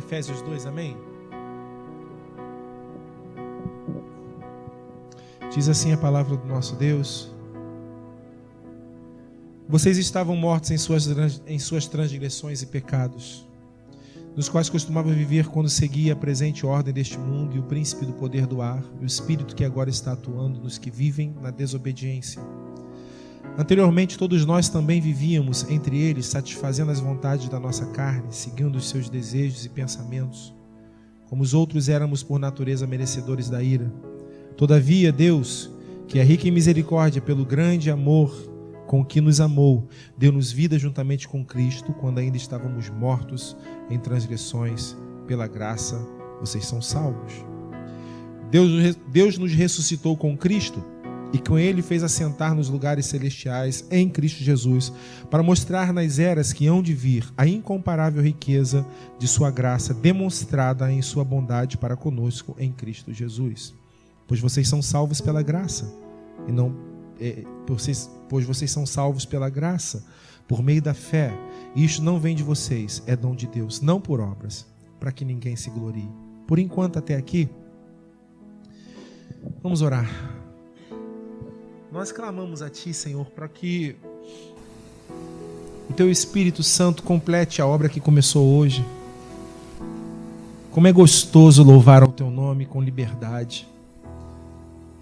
Efésios 2, amém? Diz assim a palavra do nosso Deus: vocês estavam mortos em suas transgressões e pecados, nos quais costumavam viver quando seguia a presente ordem deste mundo e o príncipe do poder do ar, e o espírito que agora está atuando nos que vivem na desobediência. Anteriormente, todos nós também vivíamos entre eles, satisfazendo as vontades da nossa carne, seguindo os seus desejos e pensamentos. Como os outros, éramos por natureza merecedores da ira. Todavia, Deus, que é rico em misericórdia, pelo grande amor com que nos amou, deu-nos vida juntamente com Cristo, quando ainda estávamos mortos em transgressões. Pela graça, vocês são salvos. Deus nos ressuscitou com Cristo e com Ele fez assentar nos lugares celestiais em Cristo Jesus, para mostrar nas eras que hão de vir a incomparável riqueza de sua graça, demonstrada em sua bondade para conosco em Cristo Jesus. Pois vocês são salvos pela graça, pois vocês são salvos pela graça, por meio da fé. E isto não vem de vocês, é dom de Deus, não por obras, para que ninguém se glorie. Por enquanto, até aqui, vamos orar. Nós clamamos a Ti, Senhor, para que o Teu Espírito Santo complete a obra que começou hoje. Como é gostoso louvar ao Teu nome com liberdade.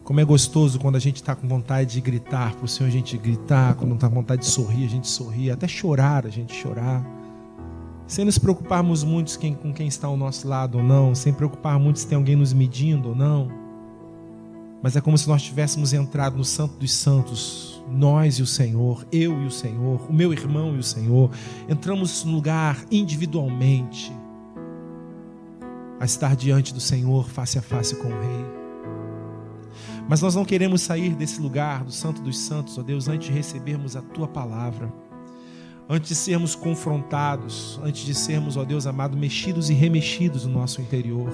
Como é gostoso quando a gente está com vontade de gritar para o Senhor, a gente gritar. Quando está com vontade de sorrir, a gente sorrir. Até chorar, a gente chorar. Sem nos preocuparmos muito com quem está ao nosso lado ou não. Sem preocupar muito se tem alguém nos medindo ou não. Mas é como se nós tivéssemos entrado no Santo dos Santos. Nós e o Senhor, eu e o Senhor, o meu irmão e o Senhor. Entramos no lugar individualmente, a estar diante do Senhor, face a face com o Rei. Mas nós não queremos sair desse lugar, do Santo dos Santos, ó Deus, antes de recebermos a Tua palavra, antes de sermos confrontados, antes de sermos, ó Deus amado, mexidos e remexidos no nosso interior.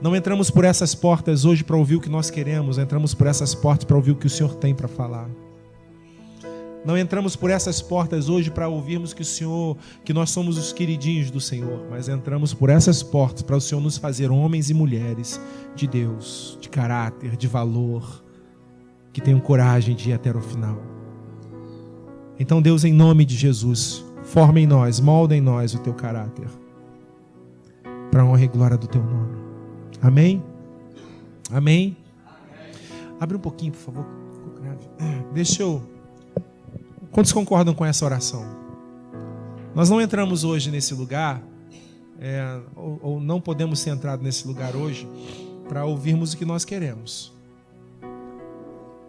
Não entramos por essas portas hoje para ouvir o que nós queremos, entramos por essas portas para ouvir o que o Senhor tem para falar. Não entramos por essas portas hoje para ouvirmos que nós somos os queridinhos do Senhor, mas entramos por essas portas para o Senhor nos fazer homens e mulheres de Deus, de caráter, de valor, que tenham coragem de ir até o final. Então, Deus, em nome de Jesus, forma em nós, molda em nós o Teu caráter, para a honra e glória do Teu nome. Amém? Amém? Abre um pouquinho, por favor. Quantos concordam com essa oração? Nós não entramos hoje nesse lugar, ou não podemos ser entrados nesse lugar hoje, para ouvirmos o que nós queremos.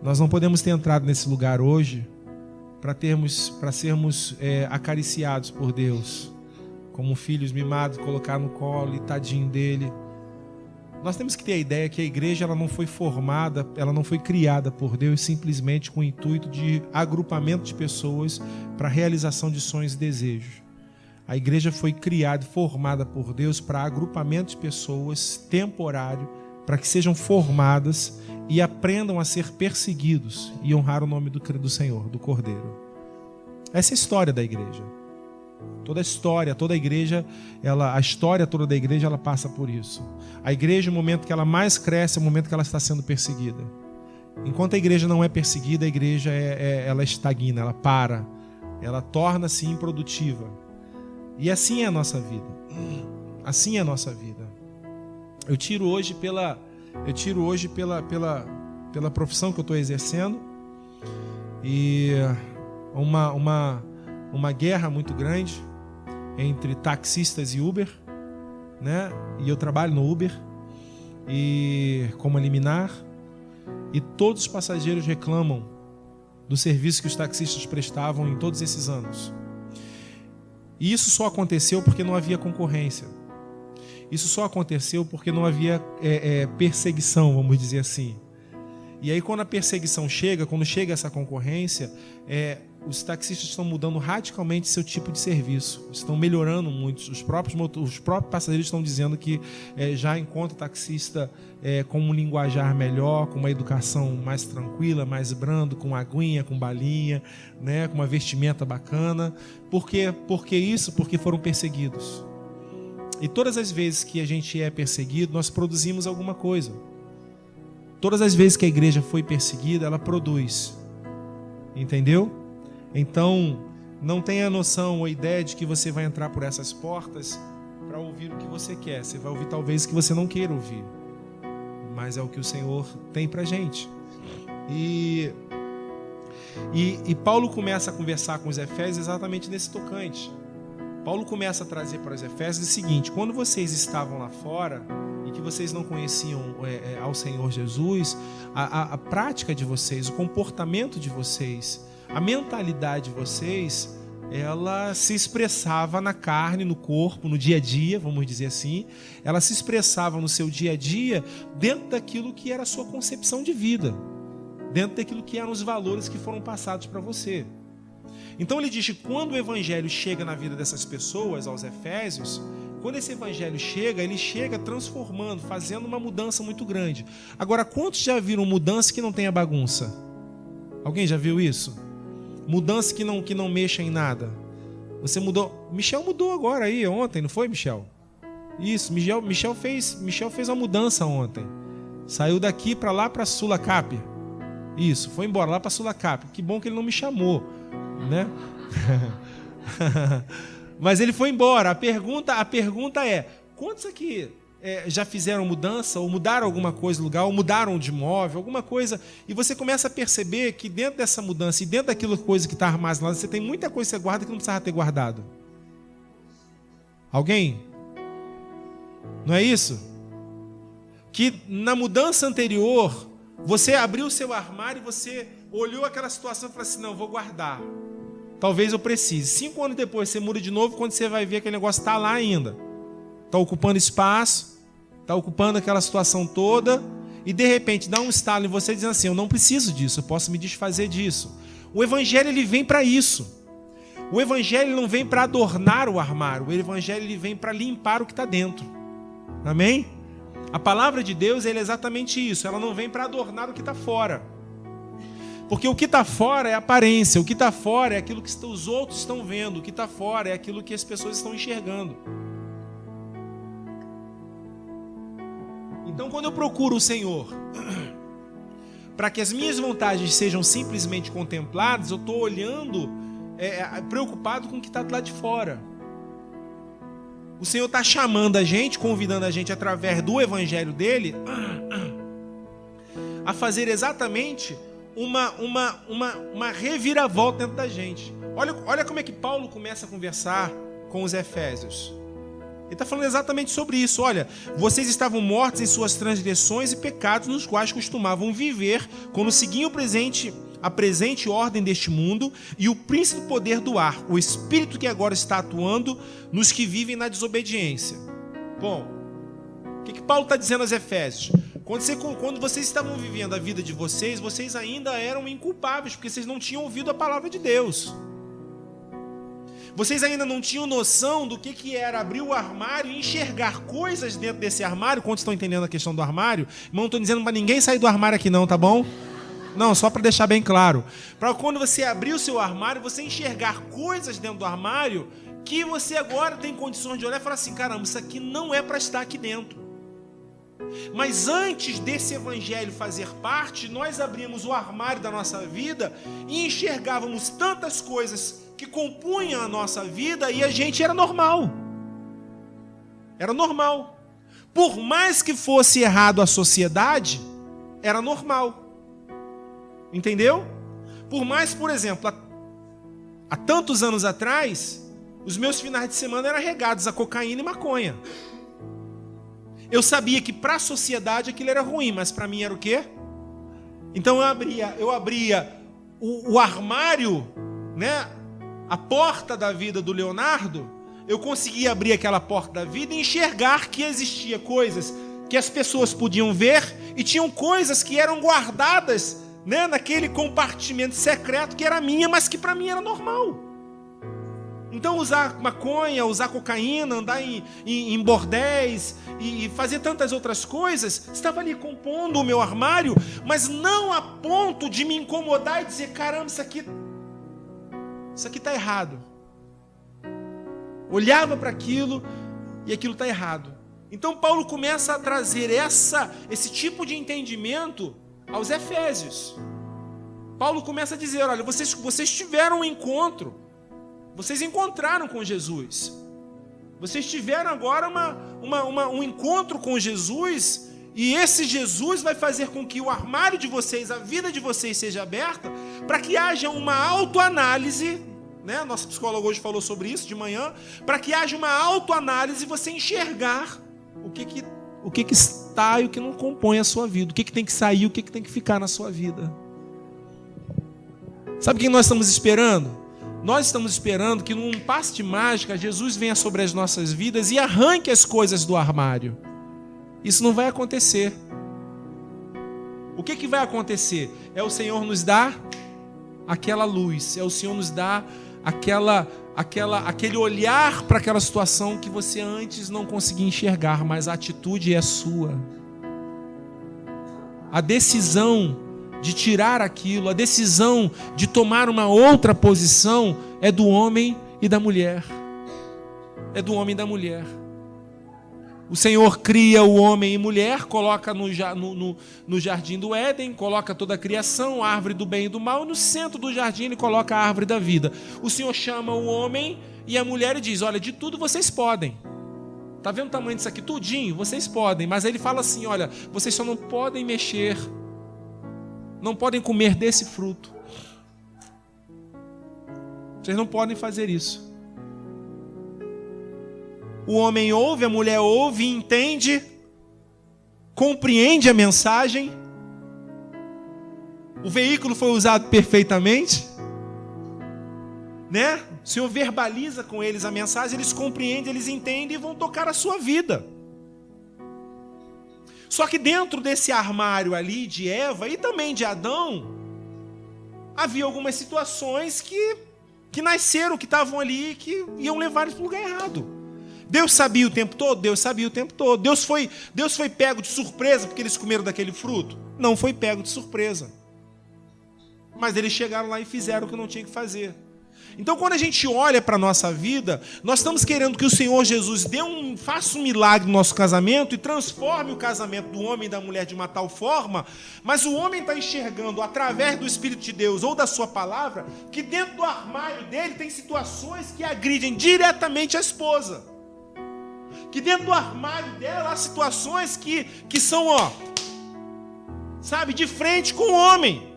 Nós não podemos ter entrado nesse lugar hoje para sermos acariciados por Deus, como filhos mimados, colocar no colo e tadinho dele. Nós temos que ter a ideia que a igreja ela não foi formada, ela não foi criada por Deus simplesmente com o intuito de agrupamento de pessoas para realização de sonhos e desejos. A igreja foi criada e formada por Deus para agrupamento de pessoas temporário, para que sejam formadas e aprendam a ser perseguidos e honrar o nome do Senhor, do Cordeiro. Essa é a história da igreja. Toda a história, toda a igreja, a história toda da igreja, ela passa por isso. A igreja, o momento que ela mais cresce, é o momento que ela está sendo perseguida. Enquanto a igreja não é perseguida, a igreja ela estagna, ela para, ela torna-se improdutiva. E assim é a nossa vida. Assim é a nossa vida. Eu tiro hoje pela profissão que eu estou exercendo e uma guerra muito grande entre taxistas e Uber, né? E eu trabalho no Uber e como liminar, e todos os passageiros reclamam do serviço que os taxistas prestavam em todos esses anos. E isso só aconteceu porque não havia concorrência. Isso só aconteceu porque não havia perseguição, vamos dizer assim. E aí quando a perseguição chega, quando chega essa concorrência, os taxistas estão mudando radicalmente seu tipo de serviço, estão melhorando muito. Os próprios passageiros estão dizendo que já encontra taxista com um linguajar melhor, com uma educação mais tranquila, mais brando, com aguinha, com balinha, né, com uma vestimenta bacana. Por quê? Porque foram perseguidos. E todas as vezes que a gente é perseguido, nós produzimos alguma coisa. Todas as vezes que a igreja foi perseguida, ela produz. Entendeu? Então, não tenha noção ou ideia de que você vai entrar por essas portas para ouvir o que você quer. Você vai ouvir talvez o que você não queira ouvir. Mas é o que o Senhor tem pra gente. E Paulo começa a conversar com os Efésios exatamente nesse tocante. Paulo começa a trazer para os Efésios o seguinte: quando vocês estavam lá fora e que vocês não conheciam ao Senhor Jesus, a prática de vocês, o comportamento de vocês, a mentalidade de vocês, ela se expressava na carne, no corpo, no dia a dia, vamos dizer assim. Ela se expressava no seu dia a dia dentro daquilo que era a sua concepção de vida, dentro daquilo que eram os valores que foram passados para você. Então ele diz que quando o evangelho chega na vida dessas pessoas, aos Efésios, quando esse evangelho chega, ele chega transformando, fazendo uma mudança muito grande. Agora, quantos já viram mudança que não tenha bagunça? Alguém já viu isso? Mudança que não mexa em nada. Você mudou. Michel mudou agora aí, ontem, não foi, Michel? Isso, Michel fez uma mudança ontem. Saiu daqui para lá para Sulacap. Isso, foi embora lá para Sulacap. Que bom que ele não me chamou, né? Mas ele foi embora. A pergunta é: quantos aqui já fizeram mudança, ou mudaram alguma coisa no lugar, ou mudaram de imóvel, alguma coisa, e você começa a perceber que dentro dessa mudança e dentro daquilo coisa que está armazenada, você tem muita coisa que você guarda que não precisava ter guardado. Alguém? Não é isso? Que na mudança anterior, você abriu o seu armário e você olhou aquela situação e falou assim: não, vou guardar. Talvez eu precise. 5 anos depois você muda de novo, quando você vai ver aquele negócio está lá ainda. Está ocupando espaço, está ocupando aquela situação toda, e de repente dá um estalo em você dizendo assim: eu não preciso disso, eu posso me desfazer disso. O evangelho ele vem para isso. O evangelho não vem para adornar o armário, o evangelho ele vem para limpar o que está dentro. Amém? A palavra de Deus é exatamente isso, ela não vem para adornar o que está fora. Porque o que está fora é aparência, o que está fora é aquilo que os outros estão vendo, o que está fora é aquilo que as pessoas estão enxergando. Então, quando eu procuro o Senhor para que as minhas vontades sejam simplesmente contempladas, eu estou olhando, preocupado com o que está lá de fora. O Senhor está chamando a gente, convidando a gente através do evangelho dele a fazer exatamente uma reviravolta dentro da gente. Olha como é que Paulo começa a conversar com os Efésios. Ele está falando exatamente sobre isso. Olha, vocês estavam mortos em suas transgressões e pecados, nos quais costumavam viver quando seguiam a presente ordem deste mundo e o príncipe do poder do ar, o espírito que agora está atuando nos que vivem na desobediência. Bom, o que Paulo está dizendo aos Efésios? Quando vocês estavam vivendo a vida de vocês, vocês ainda eram inculpáveis, porque vocês não tinham ouvido a palavra de Deus. Vocês ainda não tinham noção do que era abrir o armário e enxergar coisas dentro desse armário. Quantos estão entendendo a questão do armário? Irmão, não estou dizendo para ninguém sair do armário aqui não, tá bom? Não, só para deixar bem claro. Para quando você abrir o seu armário, você enxergar coisas dentro do armário que você agora tem condições de olhar e falar assim: caramba, isso aqui não é para estar aqui dentro. Mas antes desse evangelho fazer parte, nós abrimos o armário da nossa vida e enxergávamos tantas coisas que compunham a nossa vida e a gente era normal. Era normal. Por mais que fosse errado a sociedade, era normal. Entendeu? Por mais, por exemplo, há tantos anos atrás, os meus finais de semana eram regados a cocaína e maconha. Eu sabia que para a sociedade aquilo era ruim, mas para mim era o quê? Então eu abria o armário, né? A porta da vida do Leonardo, eu conseguia abrir aquela porta da vida e enxergar que existia coisas que as pessoas podiam ver e tinham coisas que eram guardadas, né, naquele compartimento secreto que era minha, mas que para mim era normal. Então usar maconha, usar cocaína, andar em bordéis e fazer tantas outras coisas, estava ali compondo o meu armário, mas não a ponto de me incomodar e dizer: caramba, isso aqui está errado. Olhava para aquilo, e aquilo está errado. Então Paulo começa a trazer esse tipo de entendimento aos Efésios. Paulo começa a dizer, olha, vocês tiveram um encontro, vocês encontraram com Jesus, vocês tiveram agora um encontro com Jesus, e esse Jesus vai fazer com que o armário de vocês, a vida de vocês seja aberta, para que haja uma autoanálise, né? Nosso psicólogo hoje falou sobre isso de manhã, para que haja uma autoanálise e você enxergar o que está e o que não compõe a sua vida, o que tem que sair e o que tem que ficar na sua vida. Sabe o que nós estamos esperando? Nós estamos esperando que num passe de mágica Jesus venha sobre as nossas vidas e arranque as coisas do armário. Isso não vai acontecer. O que vai acontecer? É o Senhor nos dar aquela luz, é o Senhor nos dar aquele olhar para aquela situação que você antes não conseguia enxergar, mas a atitude é sua. A decisão de tirar aquilo, a decisão de tomar uma outra posição é do homem e da mulher. É do homem e da mulher. O Senhor cria o homem e mulher, coloca no jardim do Éden, coloca toda a criação, a árvore do bem e do mal, e no centro do jardim ele coloca a árvore da vida. O Senhor chama o homem e a mulher e diz, olha, de tudo vocês podem. Está vendo o tamanho disso aqui? Tudinho, vocês podem. Mas aí ele fala assim, olha, vocês só não podem mexer, não podem comer desse fruto. Vocês não podem fazer isso. O homem ouve, a mulher ouve, entende, compreende a mensagem. O veículo foi usado perfeitamente, né? O Senhor verbaliza com eles a mensagem, eles compreendem, eles entendem e vão tocar a sua vida. Só que dentro desse armário ali de Eva e também de Adão, havia algumas situações que nasceram, que estavam ali, que iam levar eles para o lugar errado. Deus sabia o tempo todo? Deus sabia o tempo todo. Deus foi pego de surpresa porque eles comeram daquele fruto? Não foi pego de surpresa. Mas eles chegaram lá e fizeram o que não tinha que fazer. Então, quando a gente olha para a nossa vida, nós estamos querendo que o Senhor Jesus faça um milagre no nosso casamento e transforme o casamento do homem e da mulher de uma tal forma, mas o homem está enxergando, através do Espírito de Deus ou da sua palavra, que dentro do armário dele tem situações que agridem diretamente a esposa. Que dentro do armário dela há situações que são, de frente com o homem.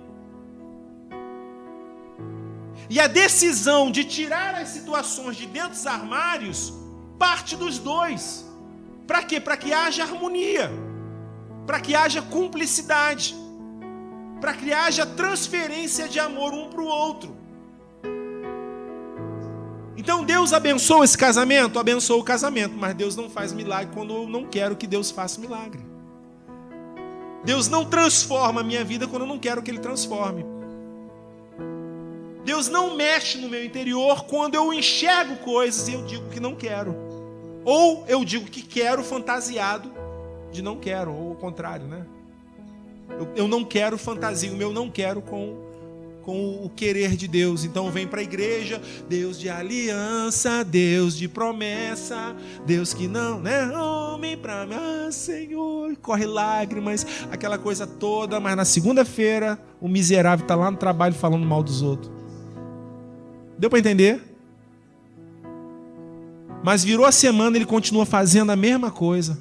E a decisão de tirar as situações de dentro dos armários parte dos dois. Para quê? Para que haja harmonia, para que haja cumplicidade, para que haja transferência de amor um para o outro. Então Deus abençoa esse casamento? Abençoa o casamento, mas Deus não faz milagre quando eu não quero que Deus faça milagre. Deus não transforma a minha vida quando eu não quero que Ele transforme. Deus não mexe no meu interior quando eu enxergo coisas e eu digo que não quero. Ou eu digo que quero fantasiado de não quero, ou o contrário, né? Eu não quero fantasia, o meu não quero com o querer de Deus. Então vem para a igreja, Deus de aliança, Deus de promessa, Deus que não, né? Homem para mim, Senhor, corre lágrimas, aquela coisa toda, mas na segunda-feira o miserável está lá no trabalho falando mal dos outros. Deu para entender? Mas virou a semana, ele continua fazendo a mesma coisa.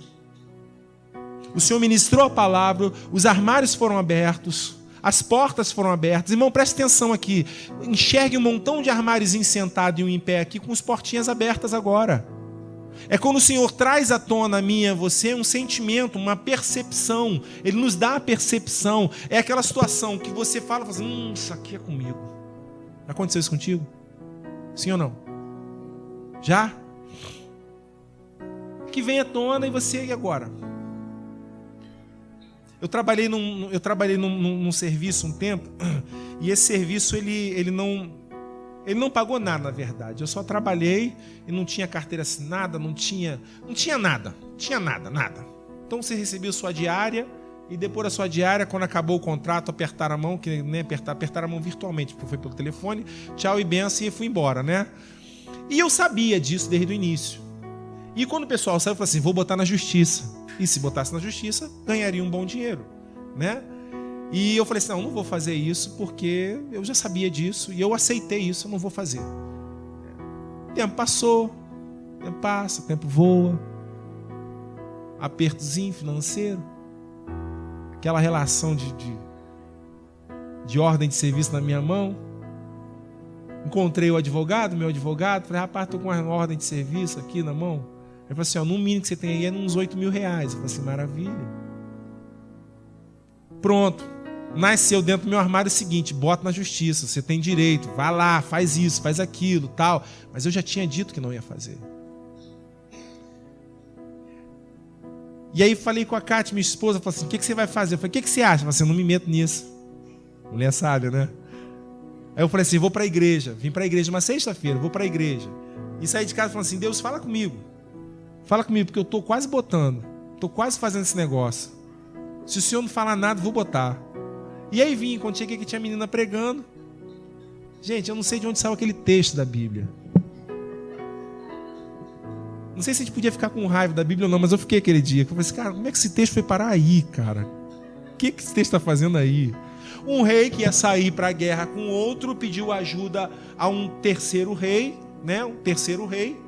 O Senhor ministrou a palavra, os armários foram abertos, as portas foram abertas. Irmão, preste atenção aqui. Enxergue um montão de armários sentado e um em pé aqui com as portinhas abertas agora. É quando o Senhor traz à tona a mim e a você um sentimento, uma percepção. Ele nos dá a percepção. É aquela situação que você fala assim, isso aqui é comigo. Já aconteceu isso contigo? Sim ou não? Já? Que vem à tona e você, e agora? Eu trabalhei num serviço um tempo, e esse serviço ele não pagou nada, na verdade. Eu só trabalhei e não tinha carteira assinada, não tinha nada. Então você recebia sua diária, e depois da sua diária, quando acabou o contrato, apertaram a mão, que nem apertaram a mão virtualmente, porque foi pelo telefone, tchau e benção, e fui embora, né? E eu sabia disso desde o início. E quando o pessoal saiu, eu falei assim, vou botar na justiça. E se botasse na justiça, ganharia um bom dinheiro, né? E eu falei assim, não vou fazer isso porque eu já sabia disso e eu aceitei isso, eu não vou fazer. O tempo passou, o tempo passa, o tempo voa. Apertozinho financeiro. Aquela relação de ordem de serviço na minha mão. Encontrei o advogado, meu advogado, falei, rapaz, estou com uma ordem de serviço aqui na mão. Ele falou assim, no mínimo que você tem aí é uns 8 mil reais. Eu falei assim, maravilha. Pronto. Nasceu dentro do meu armário o seguinte, bota na justiça, você tem direito, vai lá, faz isso, faz aquilo, tal. Mas eu já tinha dito que não ia fazer. E aí falei com a Cátia, minha esposa, falei assim, o que você vai fazer? Eu falei, o que você acha? Ela falei assim, eu não me meto nisso. Mulher sábia, né? Aí eu falei assim, vou para a igreja. Vim para a igreja uma sexta-feira, vou para a igreja. E saí de casa falando assim, Deus, fala comigo. Fala comigo, porque eu estou quase botando. Estou quase fazendo esse negócio. Se o senhor não falar nada, vou botar. E aí vim, quando cheguei aqui tinha a menina pregando. Gente, eu não sei de onde saiu aquele texto da Bíblia. Não sei se a gente podia ficar com raiva da Bíblia ou não, mas eu fiquei aquele dia. Eu falei assim, cara, como é que esse texto foi parar aí, cara? O que esse texto está fazendo aí? Um rei que ia sair para a guerra com outro pediu ajuda a um terceiro rei, né? Um terceiro rei.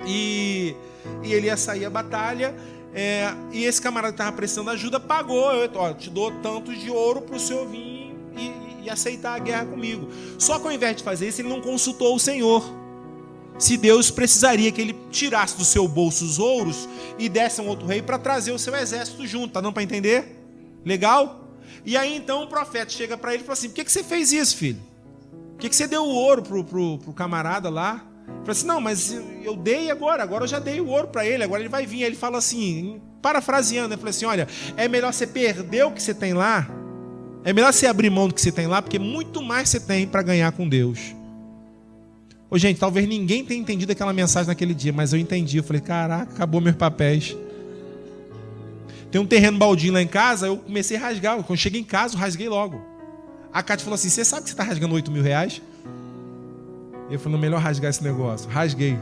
E ele ia sair à batalha. E esse camarada que estava prestando ajuda pagou. Eu te dou tantos de ouro para o senhor vir e aceitar a guerra comigo. Só que ao invés de fazer isso, ele não consultou o Senhor. Se Deus precisaria que ele tirasse do seu bolso os ouros e desse a um outro rei para trazer o seu exército junto. Tá dando para entender? Legal? E aí então o profeta chega para ele e fala assim, por que você fez isso, filho? Por que você deu o ouro pro camarada lá? Ele fala assim, não, mas eu dei agora eu já dei o ouro para ele, agora ele vai vir. Aí ele fala assim, parafraseando, ele fala assim, olha, é melhor você perder o que você tem lá, é melhor você abrir mão do que você tem lá, porque muito mais você tem para ganhar com Deus. Ô, gente, talvez ninguém tenha entendido aquela mensagem naquele dia, mas eu entendi. Eu falei, caraca, acabou meus papéis. Tem um terreno baldio lá em casa, eu comecei a rasgar. Quando cheguei em casa, eu rasguei logo. A Cátia falou assim, você sabe que você está rasgando 8 mil reais? Eu falei, melhor rasgar esse negócio. Rasguei.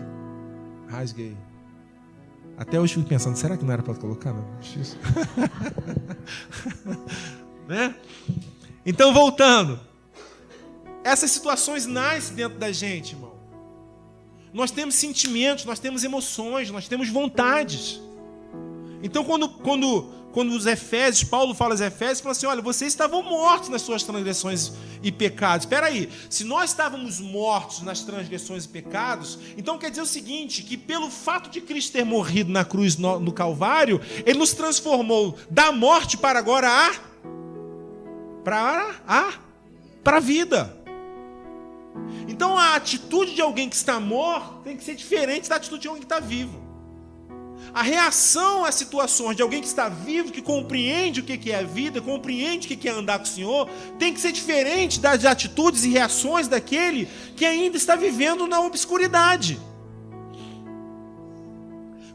Até hoje fico pensando, será que não era para colocar? Não? Né? Então, voltando. Essas situações nascem dentro da gente, irmão. Nós temos sentimentos, nós temos emoções, nós temos vontades. Então, quando os Efésios, Paulo fala aos Efésios, fala assim, olha, vocês estavam mortos nas suas transgressões e pecados. Espera aí, se nós estávamos mortos nas transgressões e pecados, então quer dizer o seguinte, que pelo fato de Cristo ter morrido na cruz no Calvário, Ele nos transformou da morte para agora para a vida. Então a atitude de alguém que está morto tem que ser diferente da atitude de alguém que está vivo. A reação às situações de alguém que está vivo, que compreende o que é a vida, compreende o que é andar com o Senhor, tem que ser diferente das atitudes e reações daquele que ainda está vivendo na obscuridade.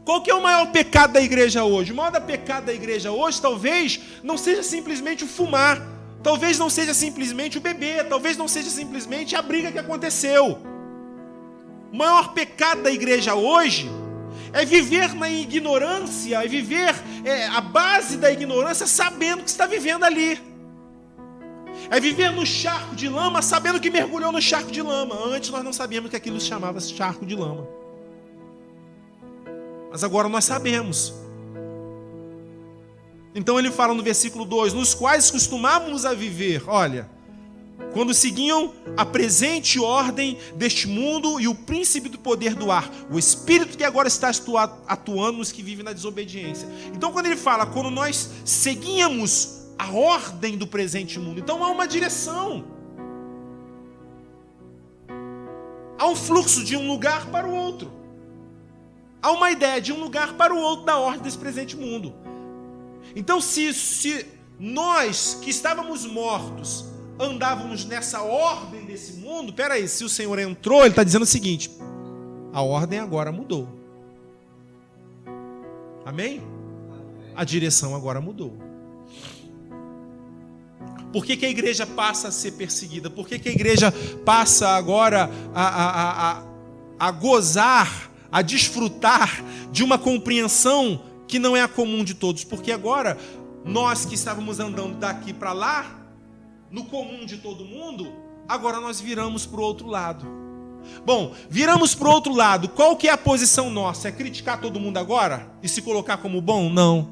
Qual que é o maior pecado da igreja hoje? O maior pecado da igreja hoje talvez não seja simplesmente o fumar. Talvez não seja simplesmente o beber, talvez não seja simplesmente a briga que aconteceu. O maior pecado da igreja hoje é viver na ignorância, é viver a base da ignorância sabendo que está vivendo ali. É viver no charco de lama sabendo que mergulhou no charco de lama. Antes nós não sabíamos que aquilo se chamava charco de lama. Mas agora nós sabemos. Então ele fala no versículo 2, nos quais costumávamos a viver, olha, quando seguiam a presente ordem deste mundo e o príncipe do poder do ar, o espírito que agora está atuando nos que vivem na desobediência. Então quando ele fala, quando nós seguíamos a ordem do presente mundo, então há uma direção. Há um fluxo de um lugar para o outro. Há uma ideia de um lugar para o outro da ordem desse presente mundo. Então, se nós que estávamos mortos andávamos nessa ordem desse mundo, peraí, se o Senhor entrou, Ele está dizendo o seguinte, a ordem agora mudou. Amém? A direção agora mudou. Por que a igreja passa a ser perseguida? Por que a igreja passa agora a gozar a desfrutar de uma compreensão que não é a comum de todos, porque agora nós que estávamos andando daqui para lá, no comum de todo mundo, agora nós viramos para o outro lado. Bom, viramos para o outro lado, qual que é a posição nossa? É criticar todo mundo agora? E se colocar como bom? Não.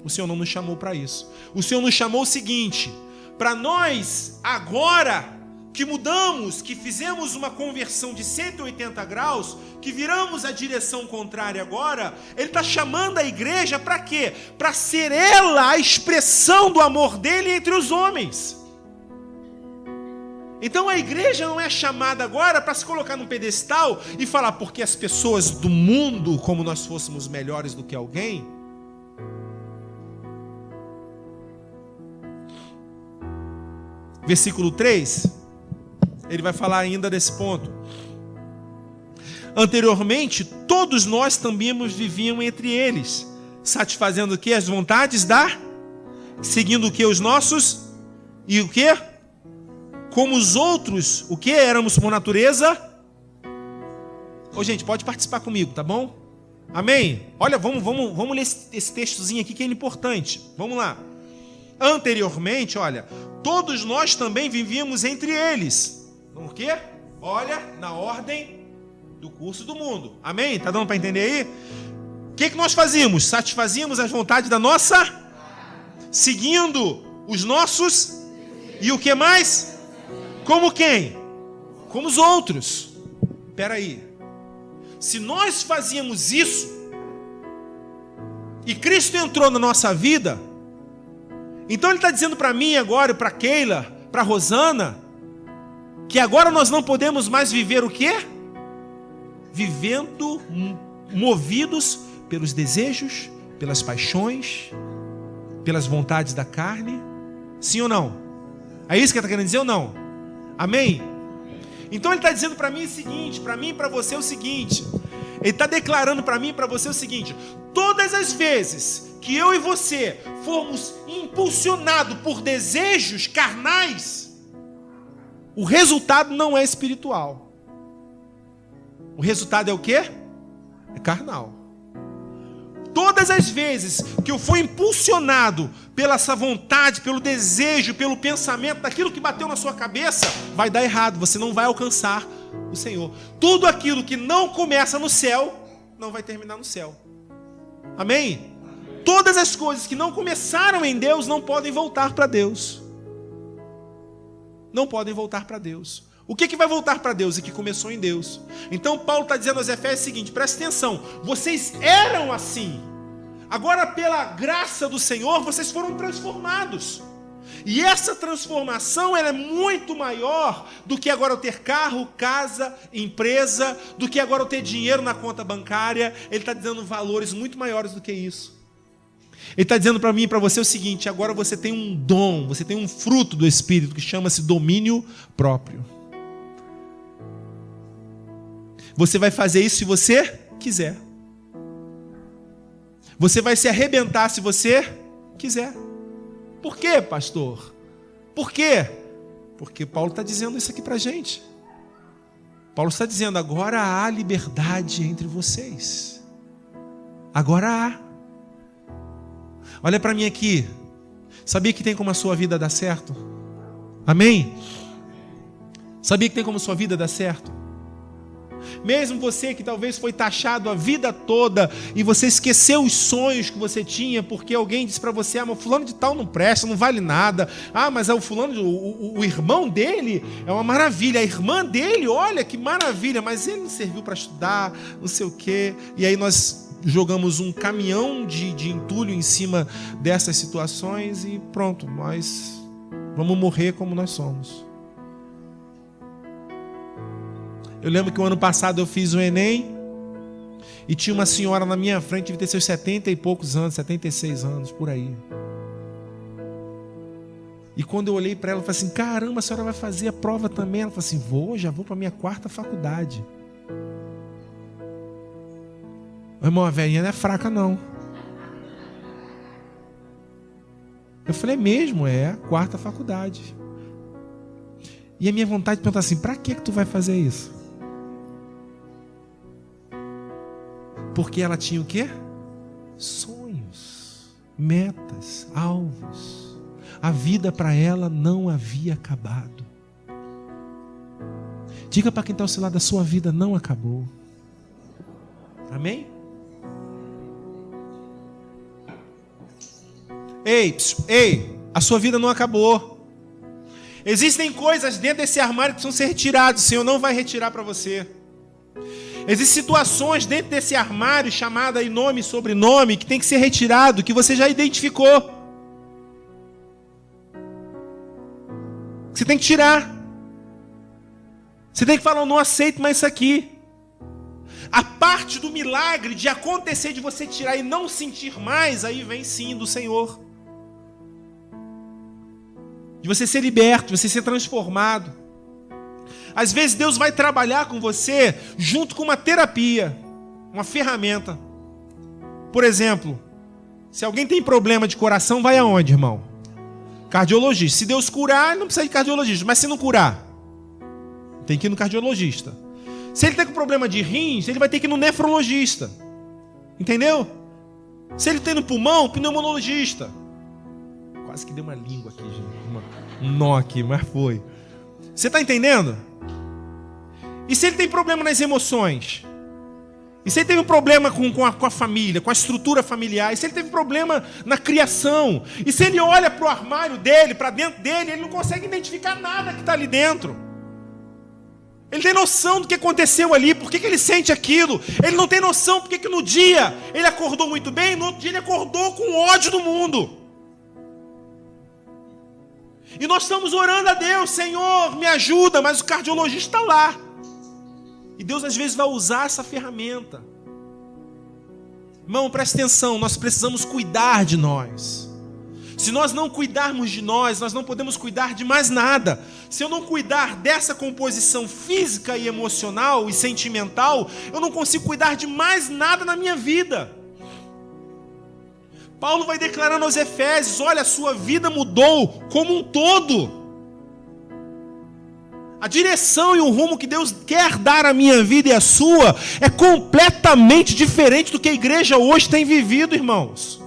O Senhor não nos chamou para isso. O Senhor nos chamou o seguinte, para nós agora que mudamos, que fizemos uma conversão de 180 graus, que viramos a direção contrária agora, Ele está chamando a igreja para quê? Para ser ela a expressão do amor dele entre os homens. Então a igreja não é chamada agora para se colocar num pedestal e falar porque as pessoas do mundo, como nós fôssemos melhores do que alguém. Versículo 3, ele vai falar ainda desse ponto. Anteriormente, todos nós também vivíamos entre eles, satisfazendo o que? As vontades seguindo o que? Os nossos, e o que? Como os outros, o que? Éramos por natureza. Ô gente, pode participar comigo, tá bom? Amém? Olha, vamos ler esse textozinho aqui que é importante. Vamos lá. Anteriormente, olha, todos nós também vivíamos entre eles. Por quê? Olha, na ordem do curso do mundo. Amém? Tá dando para entender aí? O que nós fazíamos? Satisfazíamos as vontades da nossa, seguindo os nossos, e o que mais? Como quem? Como os outros. Espera aí. Se nós fazíamos isso, e Cristo entrou na nossa vida, então Ele está dizendo para mim agora, para Keila, para Rosana, que agora nós não podemos mais viver o quê? Vivendo movidos pelos desejos, pelas paixões, pelas vontades da carne. Sim ou não? É isso que ele está querendo dizer ou não? Amém? Então ele está dizendo para mim o seguinte, para mim e para você o seguinte, ele está declarando para mim e para você o seguinte: todas as vezes que eu e você formos impulsionados por desejos carnais, o resultado não é espiritual. O resultado é o quê? É carnal. Todas as vezes que eu for impulsionado pela essa vontade, pelo desejo, pelo pensamento, daquilo que bateu na sua cabeça, vai dar errado, você não vai alcançar o Senhor. Tudo aquilo que não começa no céu, não vai terminar no céu. Amém? Todas as coisas que não começaram em Deus, não podem voltar para Deus. Não podem voltar para Deus. O que vai voltar para Deus? E que começou em Deus. Então Paulo está dizendo aos Efésios o seguinte: presta atenção, vocês eram assim, agora pela graça do Senhor vocês foram transformados. E essa transformação ela é muito maior do que agora eu ter carro, casa, empresa, do que agora eu ter dinheiro na conta bancária. Ele está dizendo valores muito maiores do que isso. Ele está dizendo para mim e para você o seguinte: agora você tem um dom, você tem um fruto do Espírito que chama-se domínio próprio. Você vai fazer isso se você quiser. Você vai se arrebentar se você quiser. Por quê, pastor? Por quê? Porque Paulo está dizendo isso aqui para a gente. Paulo está dizendo: agora há liberdade entre vocês. Agora há. Olha para mim aqui. Sabia que tem como a sua vida dar certo? Amém? Sabia que tem como a sua vida dar certo? Mesmo você que talvez foi taxado a vida toda e você esqueceu os sonhos que você tinha porque alguém disse para você: ah, mas o fulano de tal não presta, não vale nada. Ah, mas o fulano, o irmão dele é uma maravilha, a irmã dele, olha que maravilha, mas ele não serviu para estudar, não sei o quê. E aí nós jogamos um caminhão de entulho em cima dessas situações e pronto, nós vamos morrer como nós somos. Eu lembro que o ano passado eu fiz o Enem e tinha uma senhora na minha frente, devia ter seus 70 e poucos anos, 76 anos, por aí. E quando eu olhei para ela, eu falei assim: caramba, a senhora vai fazer a prova também? Ela falou assim: já vou para a minha 4ª faculdade. Meu irmão, a velhinha não é fraca não. Eu falei: é mesmo, é a 4ª faculdade. E a minha vontade de perguntar assim: para que tu vai fazer isso? Porque ela tinha o quê? Sonhos, metas, alvos. A vida para ela não havia acabado. Diga para quem está ao seu lado, a sua vida não acabou. Amém? Ei, a sua vida não acabou. Existem coisas dentro desse armário que precisam ser retiradas. O Senhor não vai retirar para você. Existem situações dentro desse armário, chamada em nome e sobrenome, que tem que ser retirado, que você já identificou. Você tem que tirar. Você tem que falar, eu não aceito mais isso aqui. A parte do milagre de acontecer, de você tirar e não sentir mais, aí vem sim do Senhor. De você ser liberto, de você ser transformado. Às vezes Deus vai trabalhar com você junto com uma terapia, uma ferramenta. Por exemplo, se alguém tem problema de coração, vai aonde, irmão? Cardiologista. Se Deus curar, não precisa de cardiologista. Mas se não curar, tem que ir no cardiologista. Se ele tem com problema de rins, ele vai ter que ir no nefrologista. Entendeu? Se ele tem no pulmão, pneumologista. Quase que deu uma língua aqui, gente. Um nó aqui, mas foi. Você está entendendo? E se ele tem problema nas emoções? E se ele teve um problema com a família, com a estrutura familiar? E se ele teve problema na criação? E se ele olha para o armário dele, para dentro dele, ele não consegue identificar nada que está ali dentro. Ele tem noção do que aconteceu ali, por que ele sente aquilo. Ele não tem noção porque que no dia ele acordou muito bem, no outro dia ele acordou com ódio do mundo. E nós estamos orando a Deus, Senhor, me ajuda, mas o cardiologista está lá. E Deus às vezes vai usar essa ferramenta. Irmão, preste atenção, nós precisamos cuidar de nós. Se nós não cuidarmos de nós não podemos cuidar de mais nada. Se eu não cuidar dessa composição física e emocional e sentimental, eu não consigo cuidar de mais nada na minha vida. Paulo vai declarando aos Efésios, olha, a sua vida mudou como um todo. A direção e o rumo que Deus quer dar à minha vida e à sua é completamente diferente do que a igreja hoje tem vivido, irmãos.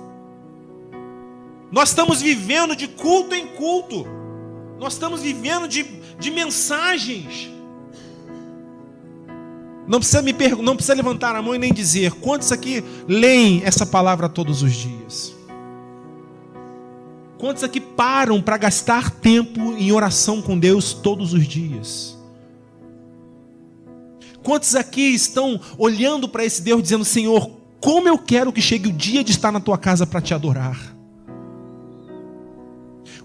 Nós estamos vivendo de culto em culto. Nós estamos vivendo de mensagens. Não precisa levantar a mão e nem dizer quantos aqui leem essa palavra todos os dias. Quantos aqui param para gastar tempo em oração com Deus todos os dias? Quantos aqui estão olhando para esse Deus dizendo, Senhor, como eu quero que chegue o dia de estar na tua casa para te adorar?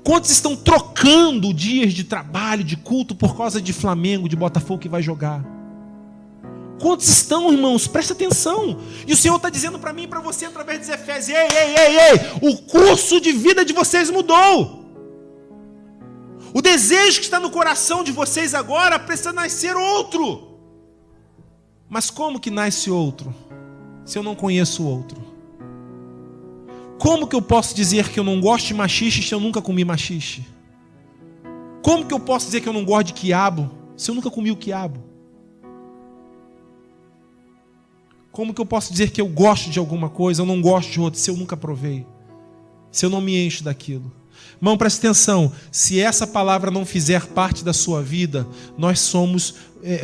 Quantos estão trocando dias de trabalho, de culto por causa de Flamengo, de Botafogo que vai jogar? Quantos estão, irmãos? Presta atenção. E o Senhor está dizendo para mim e para você através dos Efésios, ei, o curso de vida de vocês mudou. O desejo que está no coração de vocês agora precisa nascer outro. Mas como que nasce outro, se eu não conheço o outro? Como que eu posso dizer que eu não gosto de maxixe se eu nunca comi maxixe? Como que eu posso dizer que eu não gosto de quiabo se eu nunca comi o quiabo? Como que eu posso dizer que eu gosto de alguma coisa, eu não gosto de outra, se eu nunca provei? Se eu não me encho daquilo? Irmão, preste atenção, se essa palavra não fizer parte da sua vida, nós somos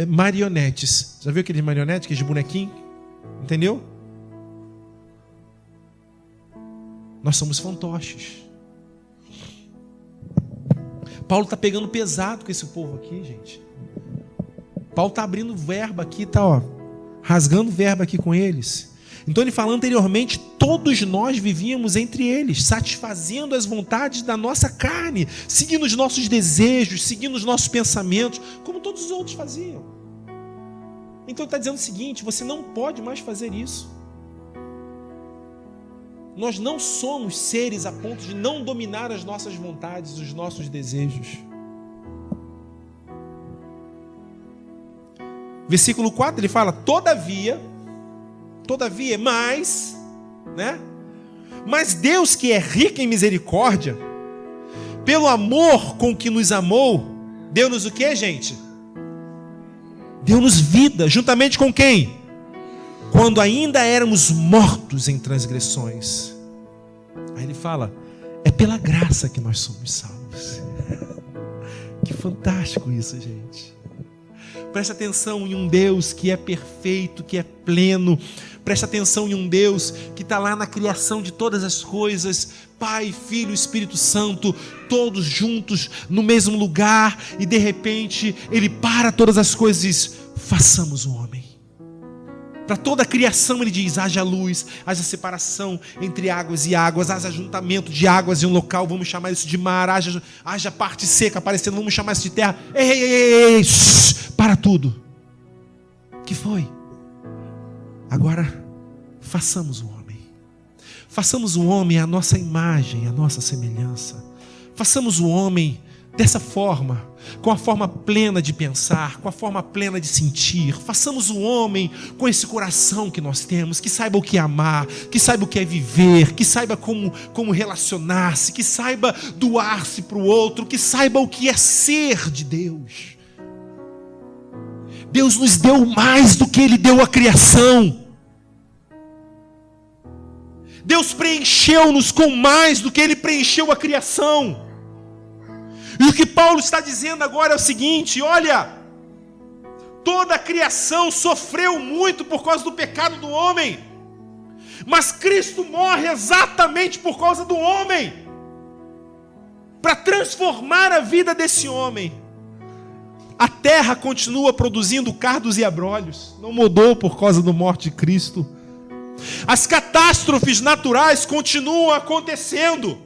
marionetes. Já viu aqueles marionetes, aqueles bonequinhos? Entendeu? Nós somos fantoches. Paulo está pegando pesado com esse povo aqui, gente. Paulo está abrindo verba aqui, está rasgando verba aqui com eles. Então ele fala anteriormente, todos nós vivíamos entre eles, satisfazendo as vontades da nossa carne, seguindo os nossos desejos, seguindo os nossos pensamentos, como todos os outros faziam. Então ele está dizendo o seguinte, você não pode mais fazer isso. Nós não somos seres a ponto de não dominar as nossas vontades, os nossos desejos. Versículo 4, ele fala, todavia, mas, né? Mas Deus que é rico em misericórdia, pelo amor com que nos amou, deu-nos o que, gente? Deu-nos vida, juntamente com quem? quando ainda éramos mortos em transgressões. Aí ele fala, é pela graça que nós somos salvos. Que fantástico isso, gente. Presta atenção em um Deus que é perfeito, que é pleno. Presta atenção em um Deus que está lá na criação de todas as coisas. Pai, Filho, Espírito Santo, todos juntos no mesmo lugar. E de repente Ele para todas as coisas e diz, façamos o homem. Para toda a criação Ele diz, haja luz, haja separação entre águas e águas, haja ajuntamento de águas em um local, vamos chamar isso de mar, haja parte seca aparecendo, vamos chamar isso de terra. Ei, para tudo. Que foi? Agora, façamos o homem. Façamos o homem à nossa imagem, à nossa semelhança. Façamos o homem dessa forma, com a forma plena de pensar, com a forma plena de sentir. Façamos o homem com esse coração que nós temos, que saiba o que é amar, que saiba o que é viver, que saiba como relacionar-se, que saiba doar-se para o outro, que saiba o que é ser de Deus. Deus nos deu mais do que Ele deu à criação. Deus preencheu-nos com mais do que Ele preencheu a criação. E o que Paulo está dizendo agora é o seguinte, olha, toda a criação sofreu muito por causa do pecado do homem, mas Cristo morre exatamente por causa do homem, para transformar a vida desse homem. A terra continua produzindo cardos e abrolhos, não mudou por causa da morte de Cristo. As catástrofes naturais continuam acontecendo.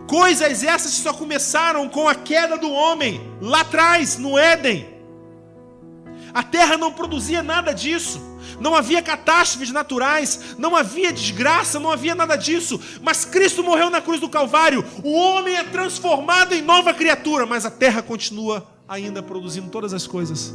Coisas essas que só começaram com a queda do homem, lá atrás, no Éden. A terra não produzia nada disso. Não havia catástrofes naturais, não havia desgraça, não havia nada disso. Mas Cristo morreu na cruz do Calvário. O homem é transformado em nova criatura, mas a terra continua ainda produzindo todas as coisas.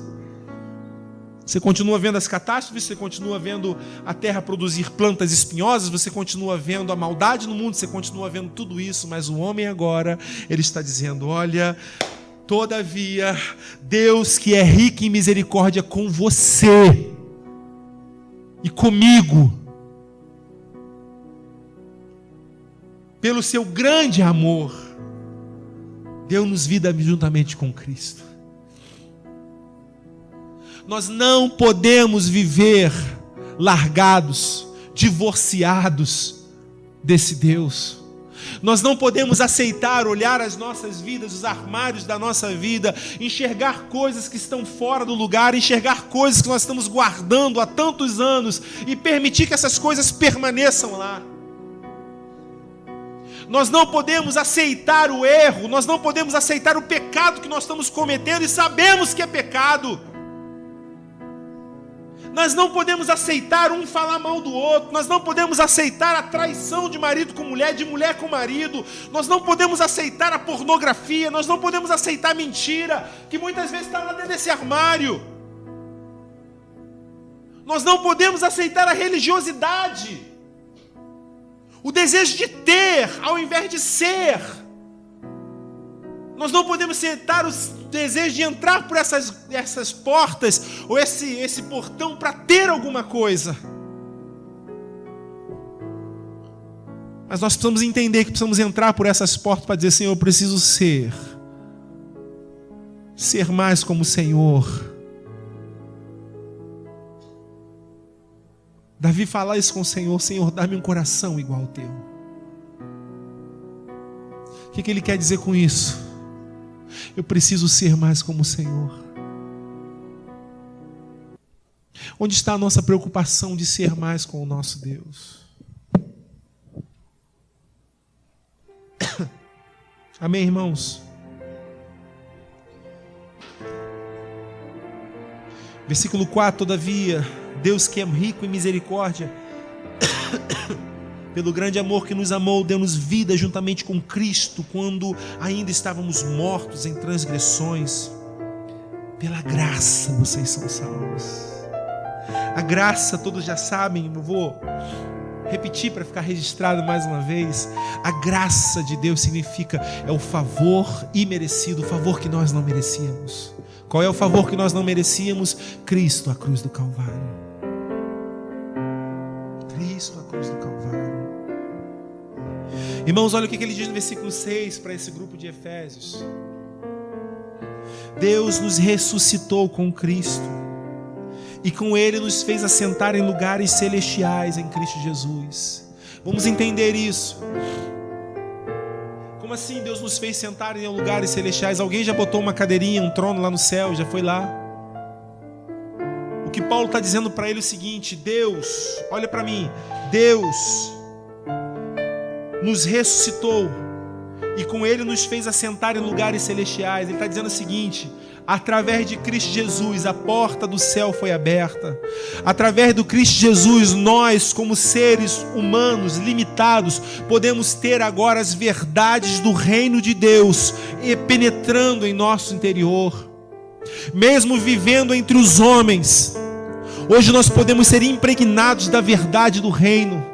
Você continua vendo as catástrofes, você continua vendo a terra produzir plantas espinhosas, você continua vendo a maldade no mundo, você continua vendo tudo isso, mas o homem agora, ele está dizendo, olha, todavia, Deus que é rico em misericórdia com você e comigo, pelo seu grande amor, deu-nos vida juntamente com Cristo. Nós não podemos viver largados, divorciados desse Deus. Nós não podemos aceitar, olhar as nossas vidas, os armários da nossa vida, enxergar coisas que estão fora do lugar, enxergar coisas que nós estamos guardando há tantos anos e permitir que essas coisas permaneçam lá. Nós não podemos aceitar o erro, nós não podemos aceitar o pecado que nós estamos cometendo e sabemos que é pecado. Nós não podemos aceitar um falar mal do outro. Nós não podemos aceitar a traição de marido com mulher, de mulher com marido. Nós não podemos aceitar a pornografia. Nós não podemos aceitar a mentira, que muitas vezes está lá dentro desse armário. Nós não podemos aceitar a religiosidade, o desejo de ter ao invés de ser. Nós não podemos aceitar o desejo de entrar por essas portas ou esse portão para ter alguma coisa. Mas nós precisamos entender que precisamos entrar por essas portas para dizer, Senhor, eu preciso ser mais como o Senhor. Davi fala isso com o Senhor, Senhor, dá-me um coração igual ao teu. O que ele quer dizer com isso? Eu preciso ser mais como o Senhor. Onde está a nossa preocupação de ser mais com o nosso Deus? Amém, irmãos? Versículo 4, todavia, Deus que é rico em misericórdia, pelo grande amor que nos amou, deu-nos vida juntamente com Cristo, quando ainda estávamos mortos em transgressões. Pela graça vocês são salvos. A graça, todos já sabem, eu vou repetir para ficar registrado mais uma vez. A graça de Deus significa, é o favor imerecido, o favor que nós não merecíamos. Qual é o favor que nós não merecíamos? Cristo, a cruz do Calvário. Cristo, a cruz do Calvário. Irmãos, olha o que ele diz no versículo 6 para esse grupo de Efésios. Deus nos ressuscitou com Cristo e com Ele nos fez assentar em lugares celestiais em Cristo Jesus. Vamos entender isso. Como assim Deus nos fez sentar em lugares celestiais? Alguém já botou uma cadeirinha, um trono lá no céu, já foi lá? O que Paulo está dizendo para ele é o seguinte: Deus, olha para mim, Deus nos ressuscitou e com Ele nos fez assentar em lugares celestiais. Ele está dizendo o seguinte: através de Cristo Jesus, a porta do céu foi aberta. Através do Cristo Jesus, nós, como seres humanos limitados, podemos ter agora as verdades do reino de Deus penetrando em nosso interior. Mesmo vivendo entre os homens, hoje nós podemos ser impregnados da verdade do reino.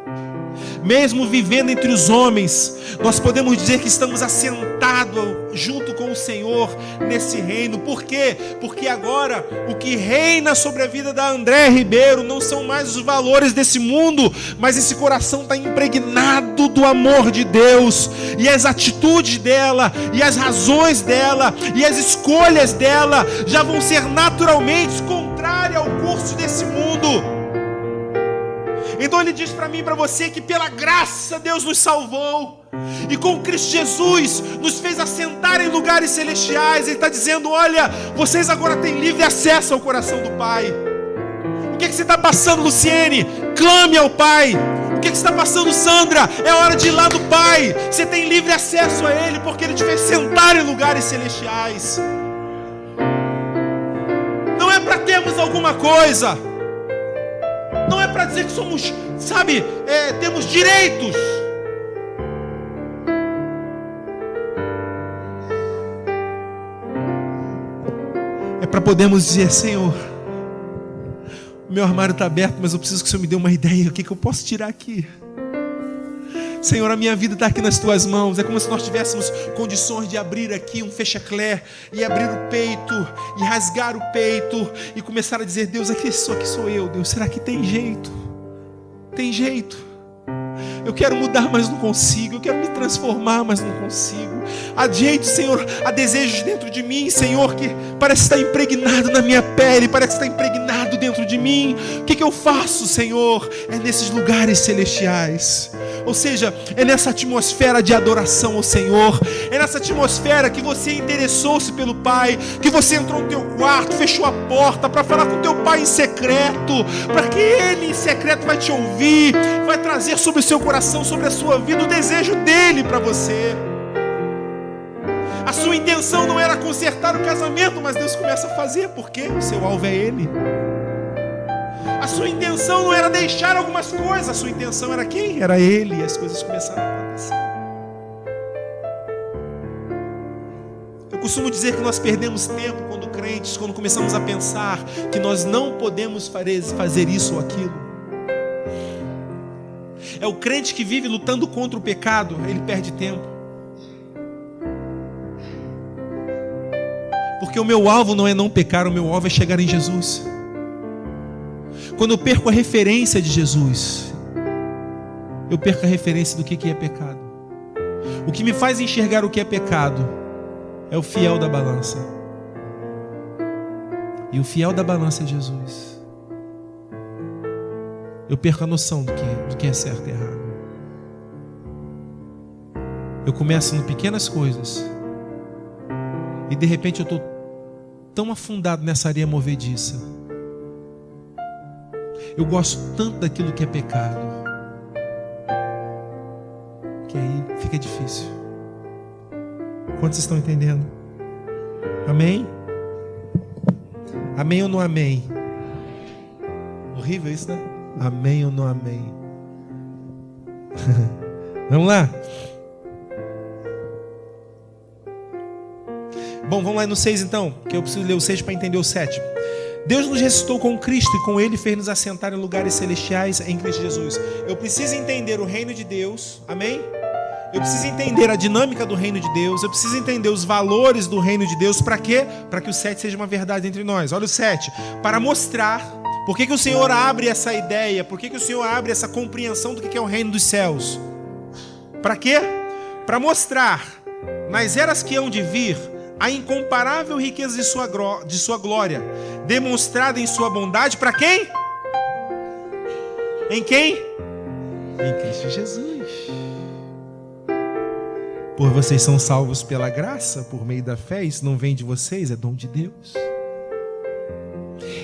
Mesmo vivendo entre os homens, nós podemos dizer que estamos assentados junto com o Senhor nesse reino. Por quê? Porque agora o que reina sobre a vida da Andréa Ribeiro não são mais os valores desse mundo, mas esse coração está impregnado do amor de Deus, e as atitudes dela, e as razões dela, e as escolhas dela já vão ser naturalmente contrárias ao curso desse mundo. Então ele diz para mim e para você que pela graça Deus nos salvou, e com Cristo Jesus nos fez assentar em lugares celestiais. Ele está dizendo: olha, vocês agora têm livre acesso ao coração do Pai. O que você está passando, Luciene? Clame ao Pai. O que você está passando, Sandra? É hora de ir lá do Pai. Você tem livre acesso a Ele, porque Ele te fez sentar em lugares celestiais. Não é para termos alguma coisa, não é para dizer que somos, temos direitos. É para podermos dizer: Senhor, o meu armário está aberto, mas eu preciso que o Senhor me dê uma ideia. O que eu posso tirar aqui? Senhor, a minha vida está aqui nas Tuas mãos. É como se nós tivéssemos condições de abrir aqui um fechaclé e abrir o peito e rasgar o peito e começar a dizer: Deus, aqui sou eu, Deus. Será que tem jeito? Tem jeito. Eu quero mudar, mas não consigo. Eu quero me transformar, mas não consigo. Há jeito, Senhor. Há desejos dentro de mim, Senhor, que parece estar impregnado na minha pele, parece estar impregnado dentro de mim. O que eu faço, Senhor? É nesses lugares celestiais. Ou seja, é nessa atmosfera de adoração ao Senhor. É nessa atmosfera que você interessou-se pelo Pai, que você entrou no teu quarto, fechou a porta para falar com o teu Pai em secreto, para que Ele em secreto vai te ouvir, vai trazer sobre o seu coração, sobre a sua vida, o desejo dEle para você. A sua intenção não era consertar o casamento, mas Deus começa a fazer, porque o seu alvo é Ele. A sua intenção não era deixar algumas coisas, a sua intenção era quem? Era Ele, e as coisas começaram a acontecer. Eu costumo dizer que nós perdemos tempo quando crentes, quando começamos a pensar que nós não podemos fazer isso ou aquilo. É o crente que vive lutando contra o pecado, ele perde tempo. Porque o meu alvo não é não pecar, o meu alvo é chegar em Jesus. Quando eu perco a referência de Jesus, eu perco a referência do que é pecado. O que me faz enxergar o que é pecado é o fiel da balança. E o fiel da balança é Jesus. Eu perco a noção do que é certo e errado. Eu começo em pequenas coisas e de repente eu estou tão afundado nessa areia movediça. Eu gosto tanto daquilo que é pecado, que aí fica difícil. Quantos estão entendendo? Amém? Amém ou não amém? Horrível isso, né? Amém ou não amém? Vamos lá? Bom, vamos lá no 6 então, que eu preciso ler o 6 para entender o 7. Deus nos ressuscitou com Cristo e com Ele fez-nos assentar em lugares celestiais em Cristo Jesus. Eu preciso entender o reino de Deus, amém? Eu preciso entender a dinâmica do reino de Deus. Eu preciso entender os valores do reino de Deus. Para quê? Para que o 7 seja uma verdade entre nós. Olha o 7. Para mostrar por que o Senhor abre essa ideia, por que o Senhor abre essa compreensão do que é o reino dos céus. Para quê? Para mostrar nas eras que hão de vir a incomparável riqueza de sua glória, demonstrada em sua bondade. Para quem? Em quem? Em Cristo Jesus. Por vocês são salvos pela graça, por meio da fé. Isso não vem de vocês, é dom de Deus.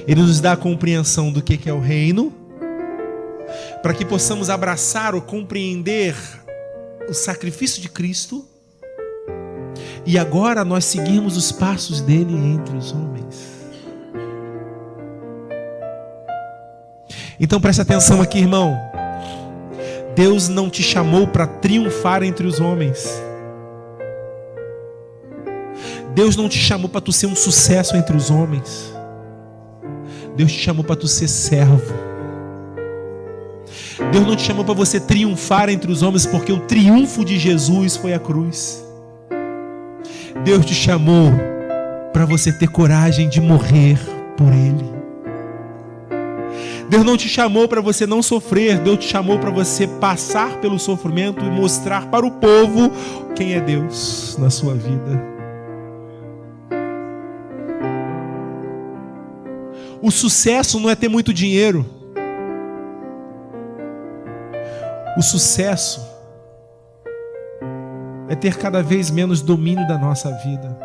Ele nos dá a compreensão do que é o reino, para que possamos abraçar ou compreender o sacrifício de Cristo, e agora nós seguirmos os passos dele entre os homens. Então preste atenção aqui, irmão. Deus não te chamou para triunfar entre os homens. Deus não te chamou para tu ser um sucesso entre os homens. Deus te chamou para tu ser servo. Deus não te chamou para você triunfar entre os homens, porque o triunfo de Jesus foi a cruz. Deus te chamou para você ter coragem de morrer por Ele. Deus não te chamou para você não sofrer. Deus te chamou para você passar pelo sofrimento e mostrar para o povo quem é Deus na sua vida. O sucesso não é ter muito dinheiro. O sucesso é ter cada vez menos domínio da nossa vida.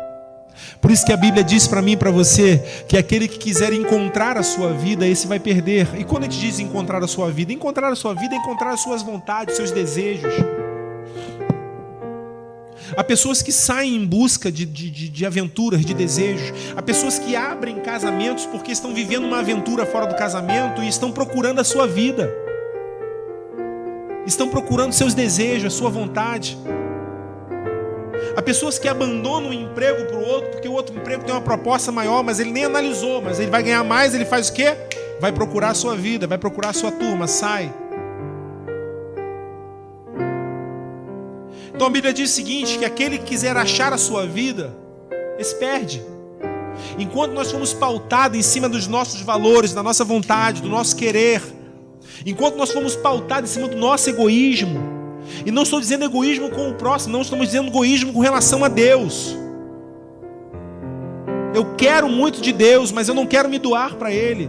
Por isso que a Bíblia diz para mim e para você que aquele que quiser encontrar a sua vida, esse vai perder. E quando a gente diz encontrar a sua vida é encontrar as suas vontades, seus desejos. Há pessoas que saem em busca de aventuras, de desejos. Há pessoas que abrem casamentos porque estão vivendo uma aventura fora do casamento e estão procurando a sua vida. Estão procurando seus desejos, a sua vontade. Há pessoas que abandonam um emprego para o outro porque o outro emprego tem uma proposta maior, mas ele nem analisou, mas ele vai ganhar mais, ele faz o quê? Vai procurar a sua vida, vai procurar a sua turma, sai. Então a Bíblia diz o seguinte, que aquele que quiser achar a sua vida, esse perde. Enquanto nós formos pautados em cima dos nossos valores, da nossa vontade, do nosso querer, enquanto nós formos pautados em cima do nosso egoísmo, e não estou dizendo egoísmo com o próximo, não estamos dizendo egoísmo com relação a Deus. Eu quero muito de Deus, mas eu não quero me doar para Ele.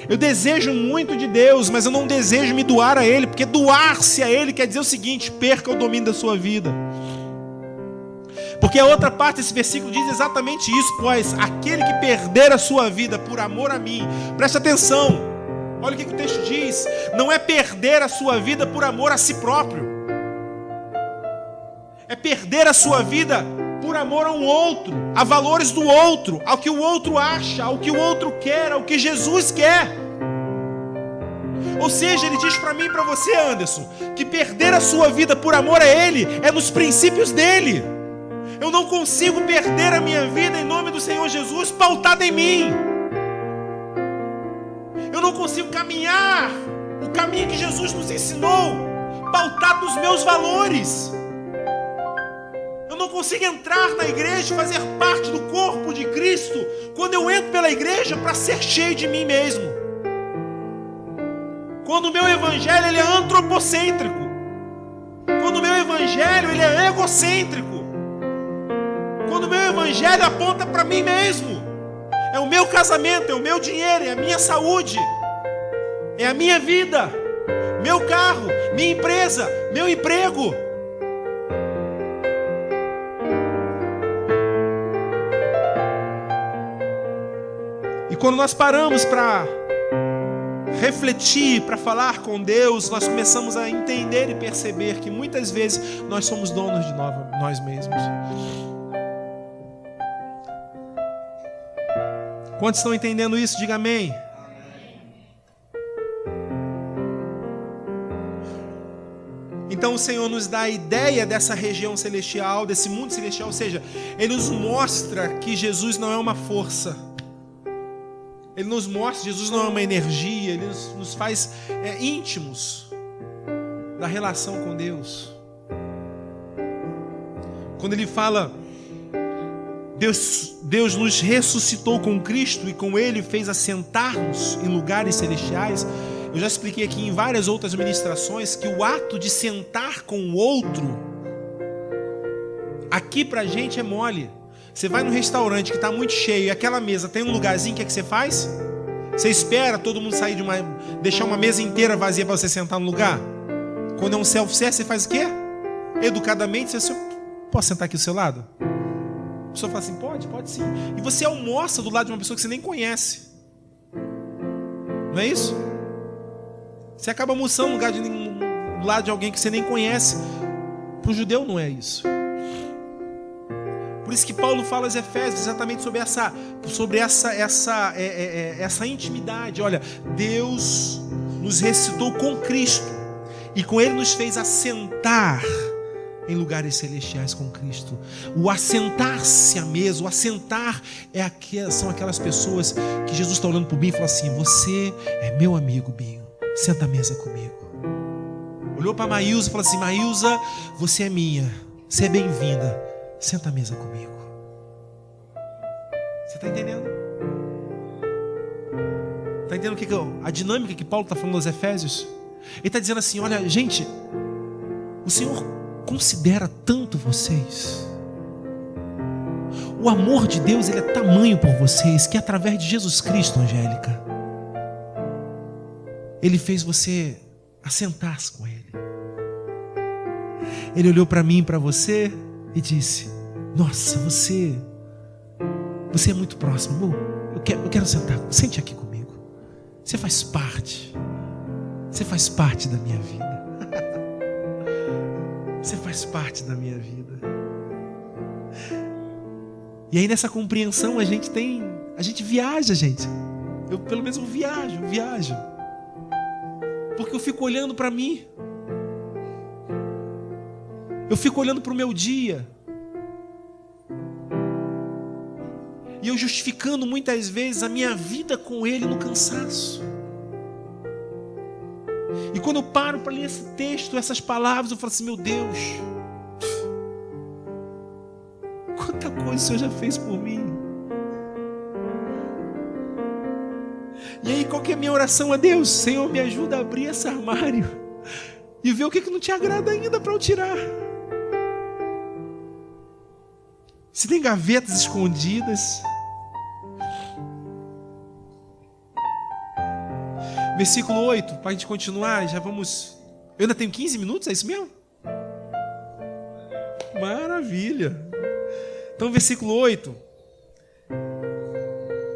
Eu desejo muito de Deus, mas eu não desejo me doar a Ele, porque doar-se a Ele quer dizer o seguinte: perca o domínio da sua vida. Porque a outra parte desse versículo diz exatamente isso: pois aquele que perder a sua vida por amor a mim, presta atenção, olha o que o texto diz, não é perder a sua vida por amor a si próprio, é perder a sua vida por amor a um outro, a valores do outro, ao que o outro acha, ao que o outro quer, ao que Jesus quer. Ou seja, ele diz para mim e para você, Anderson, que perder a sua vida por amor a Ele é nos princípios dEle. Eu não consigo perder a minha vida em nome do Senhor Jesus pautada em mim. Eu não consigo caminhar o caminho que Jesus nos ensinou pautado nos meus valores. Eu não consigo entrar na igreja e fazer parte do corpo de Cristo quando eu entro pela igreja para ser cheio de mim mesmo. Quando o meu evangelho ele é antropocêntrico. Quando o meu evangelho ele é egocêntrico. Quando o meu evangelho aponta para mim mesmo. É o meu casamento, é o meu dinheiro, é a minha saúde, é a minha vida, meu carro, minha empresa, meu emprego. E quando nós paramos para refletir, para falar com Deus, nós começamos a entender e perceber que muitas vezes nós somos donos de nós mesmos. Quantos estão entendendo isso? Diga amém. Então o Senhor nos dá a ideia dessa região celestial, desse mundo celestial, ou seja, Ele nos mostra que Jesus não é uma força. Ele nos mostra que Jesus não é uma energia. Ele nos faz íntimos da relação com Deus. Quando ele fala, Deus nos ressuscitou com Cristo e com Ele fez assentar-nos em lugares celestiais. Eu já expliquei aqui em várias outras ministrações que o ato de sentar com o outro, aqui pra gente é mole. Você vai num restaurante que está muito cheio e aquela mesa tem um lugarzinho, o que é que você faz? Você espera todo mundo sair deixar uma mesa inteira vazia para você sentar no lugar? Quando é um self-service, você faz o quê? Educadamente, você posso sentar aqui do seu lado? A pessoa fala assim, pode sim. E você almoça do lado de uma pessoa que você nem conhece. Não é isso? Você acaba almoçando do lado de alguém que você nem conhece. Para o judeu não é isso. Por isso que Paulo fala aos Efésios exatamente sobre essa intimidade. Olha, Deus nos ressuscitou com Cristo e com Ele nos fez assentar em lugares celestiais com Cristo. O assentar-se à mesa, o assentar são aquelas pessoas que Jesus está olhando para o Binho e fala assim, você é meu amigo, Binho, senta à mesa comigo. Olhou para Maílza e falou assim, Maílza, você é minha, você é bem-vinda, senta à mesa comigo. Você está entendendo? Está entendendo a dinâmica que Paulo está falando aos Efésios? Ele está dizendo assim, olha, gente, o Senhor considera tanto vocês. O amor de Deus, ele é tamanho por vocês, que através de Jesus Cristo, Angélica, Ele fez você assentar-se com Ele. Ele olhou para mim e para você e disse, nossa, você é muito próximo, amor. Eu quero sentar, sente aqui comigo. Você faz parte da minha vida. Você faz parte da minha vida. E aí nessa compreensão a gente viaja, gente. Eu pelo menos viajo. Porque eu fico olhando para mim. Eu fico olhando para o meu dia. E eu justificando muitas vezes a minha vida com Ele no cansaço. E quando eu paro para ler esse texto, essas palavras, eu falo assim, meu Deus, quanta coisa o Senhor já fez por mim. E aí qual que é a minha oração a Deus? Senhor, me ajuda a abrir esse armário e ver o que não te agrada ainda para eu tirar. Se tem gavetas escondidas. Versículo 8, para a gente continuar, já vamos... Eu ainda tenho 15 minutos, é isso mesmo? Maravilha. Então, versículo 8,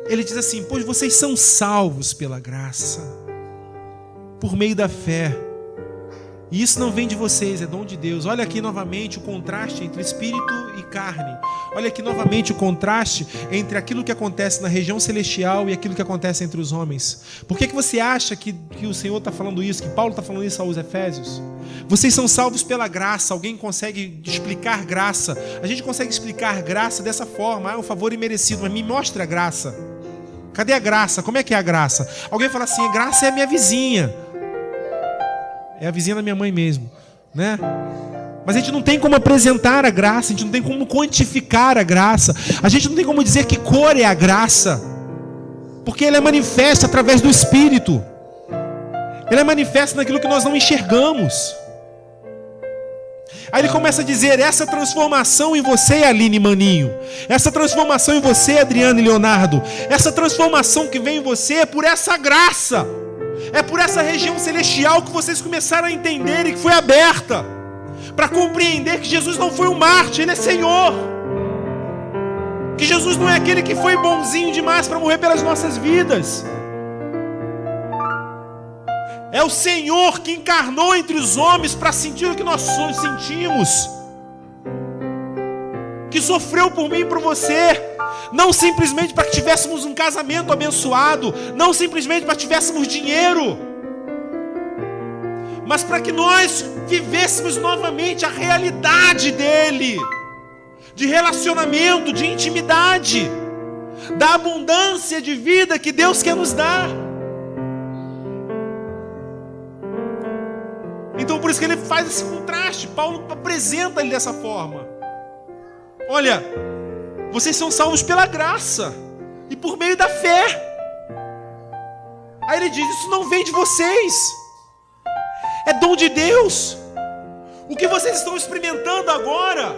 ele diz assim, pois vocês são salvos pela graça, por meio da fé. E isso não vem de vocês, é dom de Deus. Olha aqui novamente o contraste entre espírito e carne. Olha aqui novamente o contraste entre aquilo que acontece na região celestial e aquilo que acontece entre os homens. Por que você acha que o Senhor está falando isso, que Paulo está falando isso aos Efésios? Vocês são salvos pela graça. Alguém consegue explicar graça? A gente consegue explicar graça dessa forma. É um favor imerecido, mas me mostra a graça. Cadê a graça? Como é que é a graça? Alguém fala assim, a graça é a minha vizinha. É a vizinha da minha mãe mesmo, né? Mas a gente não tem como apresentar a graça, a gente não tem como quantificar a graça, a gente não tem como dizer que cor é a graça, porque ela é manifesta através do Espírito, ela é manifesta naquilo que nós não enxergamos. Aí ele começa a dizer, essa transformação em você, Aline Maninho, essa transformação em você, Adriano e Leonardo, essa transformação que vem em você é por essa graça. É por essa região celestial que vocês começaram a entender e que foi aberta para compreender que Jesus não foi um Marte, Ele é Senhor. Que Jesus não é aquele que foi bonzinho demais para morrer pelas nossas vidas. É o Senhor que encarnou entre os homens para sentir o que nós sentimos. Que sofreu por mim e por você. Não simplesmente para que tivéssemos um casamento abençoado, não simplesmente para que tivéssemos dinheiro, mas para que nós vivêssemos novamente a realidade dele, de relacionamento, de intimidade, da abundância de vida que Deus quer nos dar. Então por isso que ele faz esse contraste, Paulo apresenta ele dessa forma. Olha, vocês são salvos pela graça e por meio da fé. Aí ele diz, isso não vem de vocês, é dom de Deus. O que vocês estão experimentando agora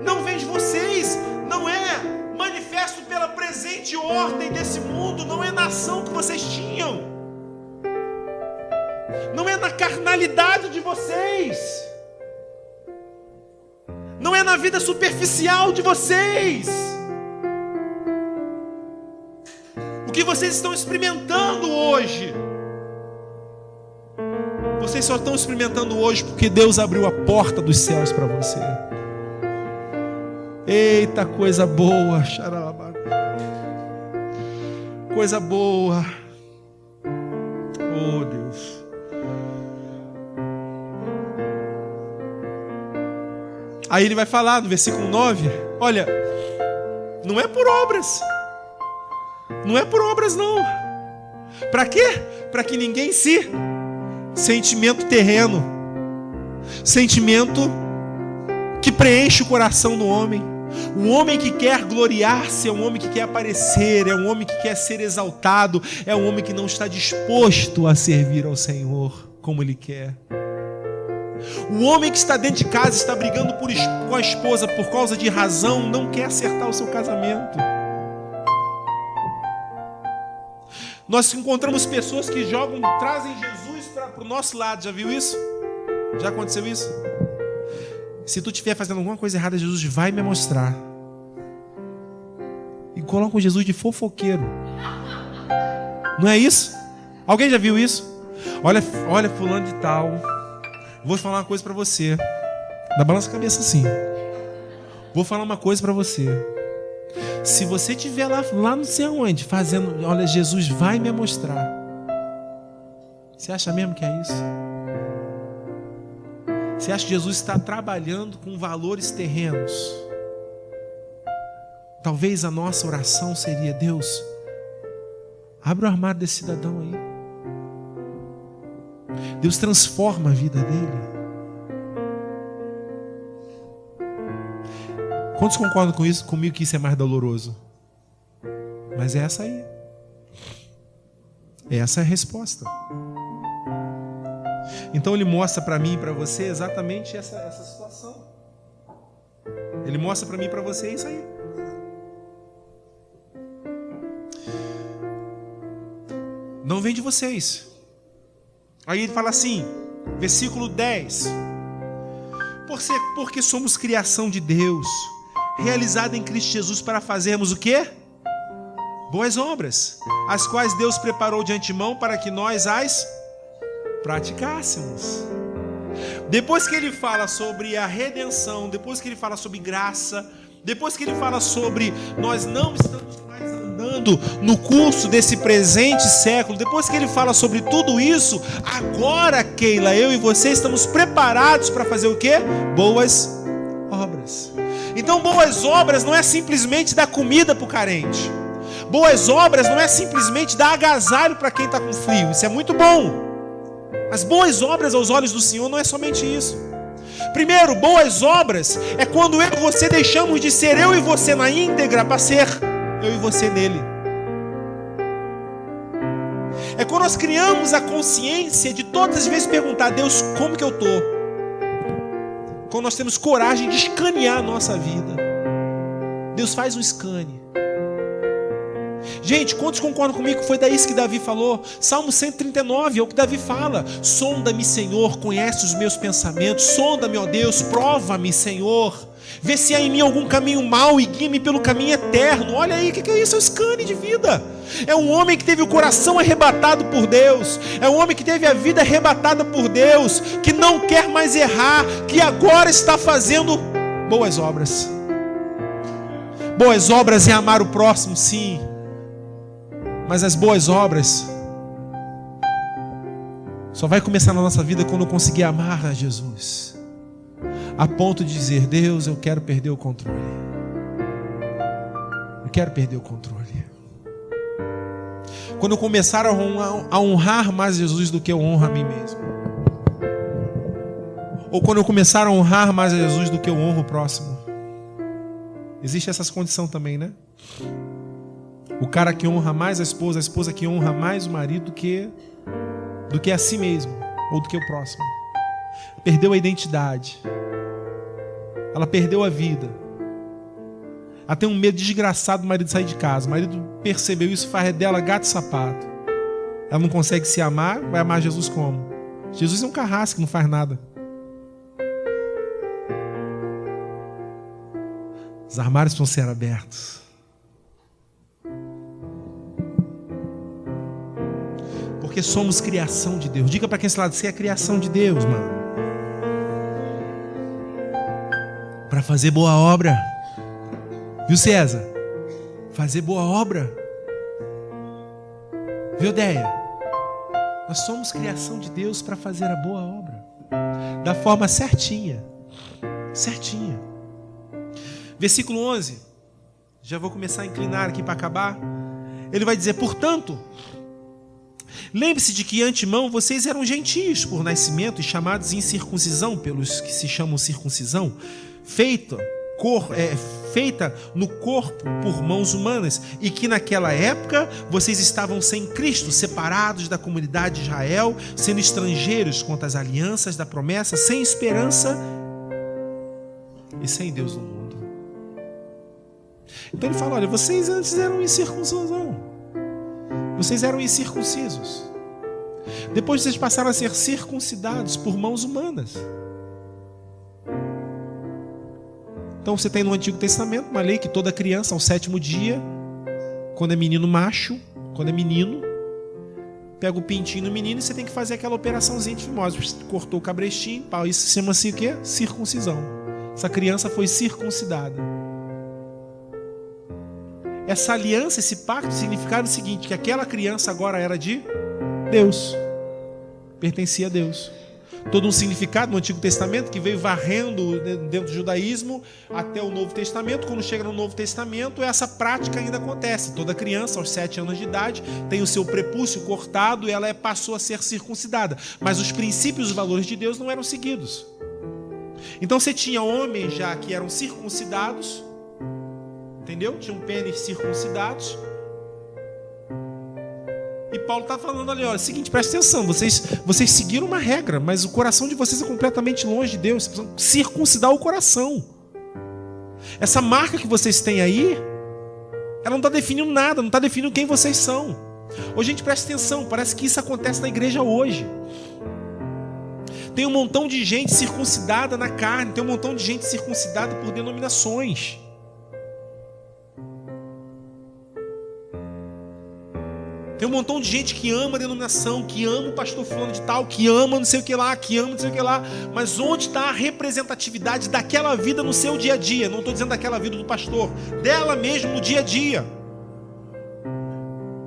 não vem de vocês, não é manifesto pela presente ordem desse mundo, não é na ação que vocês tinham, não é na carnalidade de vocês, não é na vida superficial de vocês. O que vocês estão experimentando hoje, vocês só estão experimentando hoje porque Deus abriu a porta dos céus para você. Eita, coisa boa, xaralabá. Coisa boa. Oh, Deus. Aí ele vai falar no versículo 9, olha, não é por obras. Não é por obras, não. Para quê? Para que ninguém se... Sentimento terreno. Sentimento que preenche o coração do homem. Um homem que quer gloriar-se é um homem que quer aparecer, é um homem que quer ser exaltado, é um homem que não está disposto a servir ao Senhor como Ele quer. O homem que está dentro de casa, está brigando com a esposa por causa de razão, não quer acertar o seu casamento. Nós encontramos pessoas que trazem Jesus para o nosso lado. Já viu isso? Já aconteceu isso? Se tu estiver fazendo alguma coisa errada, Jesus vai me mostrar. E colocam Jesus de fofoqueiro. Não é isso? Alguém já viu isso? Olha fulano de tal. Vou falar uma coisa para você. Dá balança a cabeça assim. Vou falar uma coisa para você. Se você estiver lá não sei aonde, fazendo, olha, Jesus vai me mostrar. Você acha mesmo que é isso? Você acha que Jesus está trabalhando com valores terrenos? Talvez a nossa oração seria: Deus, abre o armário desse cidadão aí. Deus transforma a vida dele. Quantos concordam com isso, comigo, que isso é mais doloroso? Mas é essa aí. Essa é a resposta. Então ele mostra para mim e para você exatamente essa situação. Ele mostra para mim e para você isso aí. Não vem de vocês. Aí ele fala assim, versículo 10. Porque somos criação de Deus, realizada em Cristo Jesus para fazermos o quê? Boas obras, as quais Deus preparou de antemão para que nós as praticássemos. Depois que ele fala sobre a redenção, depois que ele fala sobre graça, depois que ele fala sobre nós não estamos mais andando no curso desse presente século, depois que ele fala sobre tudo isso, agora, Keila, eu e você estamos preparados para fazer o quê? Boas obras. Então, boas obras não é simplesmente dar comida para o carente. Boas obras não é simplesmente dar agasalho para quem está com frio. Isso é muito bom. Mas boas obras aos olhos do Senhor não é somente isso. Primeiro, boas obras é quando eu e você deixamos de ser eu e você na íntegra para ser eu e você nele. É quando nós criamos a consciência de todas as vezes perguntar: Deus, como que eu estou? Quando nós temos coragem de escanear a nossa vida. Deus, faz um scan. Gente, quantos concordam comigo que foi daí que Davi falou? Salmo 139 é o que Davi fala: sonda-me, Senhor, conhece os meus pensamentos, sonda-me, ó Deus, prova-me, Senhor, vê se há em mim algum caminho mau e guia-me pelo caminho eterno. Olha aí, o que é isso? É o scan de vida. É um homem que teve o coração arrebatado por Deus, é um homem que teve a vida arrebatada por Deus, que não quer mais errar, que agora está fazendo boas obras. Boas obras é amar o próximo, sim. Mas as boas obras só vai começar na nossa vida quando eu conseguir amar a Jesus, a ponto de dizer: Deus, eu quero perder o controle. Eu quero perder o controle. Quando eu começar a honrar mais Jesus do que eu honro a mim mesmo. Ou quando eu começar a honrar mais a Jesus do que eu honro o próximo. Existe essa condição também, né? O cara que honra mais a esposa que honra mais o marido do que a si mesmo, ou do que o próximo. Perdeu a identidade. Ela perdeu a vida. Ela tem um medo desgraçado do marido sair de casa. O marido percebeu isso, faz dela gato e sapato. Ela não consegue se amar, vai amar Jesus como? Jesus é um carrasco que não faz nada. Os armários vão ser abertos. Porque somos criação de Deus. Diga para quem está lado, você é criação de Deus, mano. Para fazer boa obra. Viu, César? Fazer boa obra. Viu, Deia? Nós somos criação de Deus para fazer a boa obra. Da forma certinha. Certinha. Versículo 11. Já vou começar a inclinar aqui para acabar. Ele vai dizer, portanto, lembre-se de que antemão vocês eram gentios por nascimento e chamados incircuncisão pelos que se chamam circuncisão, feita no corpo por mãos humanas, e que naquela época vocês estavam sem Cristo, separados da comunidade de Israel, sendo estrangeiros quanto às alianças da promessa, sem esperança e sem Deus no mundo. Então ele fala, olha, vocês antes eram incircuncisão. Vocês eram incircuncisos. Depois vocês passaram a ser circuncidados por mãos humanas. Então você tem no Antigo Testamento uma lei que toda criança ao 7º dia, quando é menino macho, quando é menino, pega o pintinho no menino e você tem que fazer aquela operaçãozinha de fimose. Cortou o cabrestinho, pau, isso se chama-se o quê? Circuncisão. Essa criança foi circuncidada. Essa aliança, esse pacto significava o seguinte, que aquela criança agora era de Deus, pertencia a Deus. Todo um significado no Antigo Testamento que veio varrendo dentro do judaísmo até o Novo Testamento. Quando chega no Novo Testamento, essa prática ainda acontece. Toda criança aos 7 anos de idade tem o seu prepúcio cortado e ela passou a ser circuncidada. Mas os princípios e os valores de Deus não eram seguidos. Então você tinha homens já que eram circuncidados, entendeu? Tinham pênis circuncidados. E Paulo está falando ali, olha, seguinte, presta atenção, vocês seguiram uma regra, mas o coração de vocês é completamente longe de Deus. Vocês precisam circuncidar o coração. Essa marca que vocês têm aí, ela não está definindo nada, não está definindo quem vocês são. Hoje, gente, presta atenção, parece que isso acontece na igreja hoje. Tem um montão de gente circuncidada na carne, tem um montão de gente circuncidada por denominações. Tem um montão de gente que ama a denominação, que ama o pastor fulano de tal, que ama não sei o que lá, que ama não sei o que lá. Mas onde está a representatividade daquela vida no seu dia a dia? Não estou dizendo daquela vida do pastor, dela mesmo no dia a dia.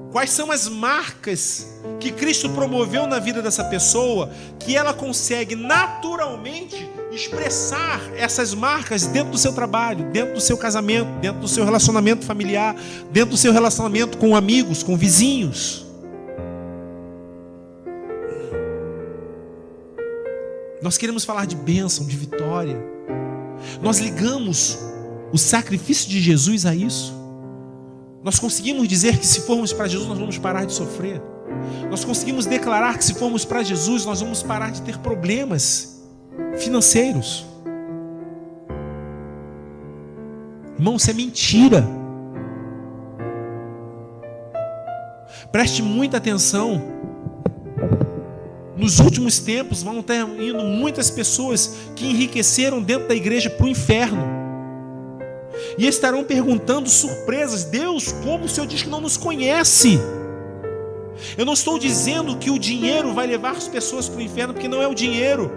Quais são as marcas que Cristo promoveu na vida dessa pessoa, que ela consegue naturalmente expressar essas marcas dentro do seu trabalho, dentro do seu casamento, dentro do seu relacionamento familiar, dentro do seu relacionamento com amigos, com vizinhos? Nós queremos falar de bênção, de vitória. Nós ligamos o sacrifício de Jesus a isso. Nós conseguimos dizer que se formos para Jesus nós vamos parar de sofrer. Nós conseguimos declarar que se formos para Jesus nós vamos parar de ter problemas financeiros. Irmão, isso é mentira. Preste muita atenção. Nos últimos tempos vão estar indo muitas pessoas que enriqueceram dentro da igreja para o inferno. E estarão perguntando surpresas: Deus, como o Senhor diz que não nos conhece? Eu não estou dizendo que o dinheiro vai levar as pessoas para o inferno, porque não é o dinheiro.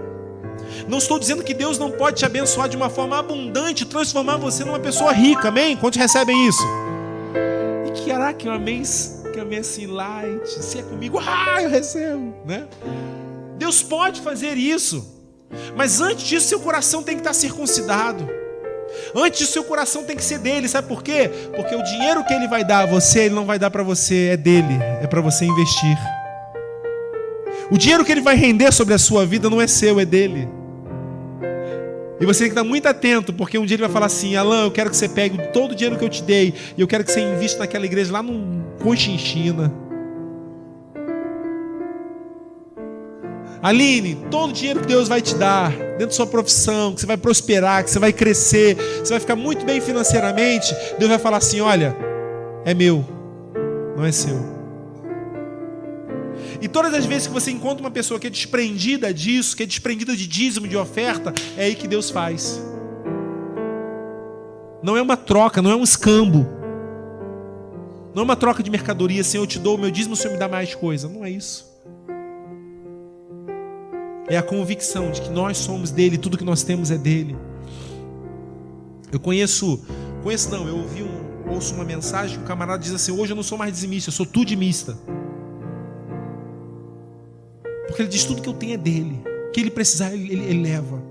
Não estou dizendo que Deus não pode te abençoar de uma forma abundante, transformar você numa pessoa rica, amém? Quantos recebem isso? E que caraca, eu amei assim, light, se é comigo, eu recebo, né? Deus pode fazer isso, mas antes disso seu coração tem que estar circuncidado. Antes disso seu coração tem que ser dele, sabe por quê? Porque o dinheiro que ele vai dar a você, ele não vai dar para você, é dele, é para você investir. O dinheiro que ele vai render sobre a sua vida não é seu, é dele. E você tem que estar muito atento, porque um dia ele vai falar assim: Alan, eu quero que você pegue todo o dinheiro que eu te dei e eu quero que você invista naquela igreja lá no Conchinchina. Aline, todo o dinheiro que Deus vai te dar, dentro da sua profissão, que você vai prosperar, que você vai crescer, você vai ficar muito bem financeiramente, Deus vai falar assim: olha, é meu, não é seu. E todas as vezes que você encontra uma pessoa que é desprendida disso, que é desprendida de dízimo, de oferta, é aí que Deus faz. Não é uma troca, não é um escambo. Não é uma troca de mercadoria, Senhor, eu te dou o meu dízimo, o Senhor me dá mais coisa. Não é isso. É a convicção de que nós somos dele, tudo que nós temos é dele. Eu ouço uma mensagem que um camarada diz assim: hoje eu não sou mais dizimista, eu sou tudimista. Porque ele diz: tudo que eu tenho é dele, o que ele precisar ele leva.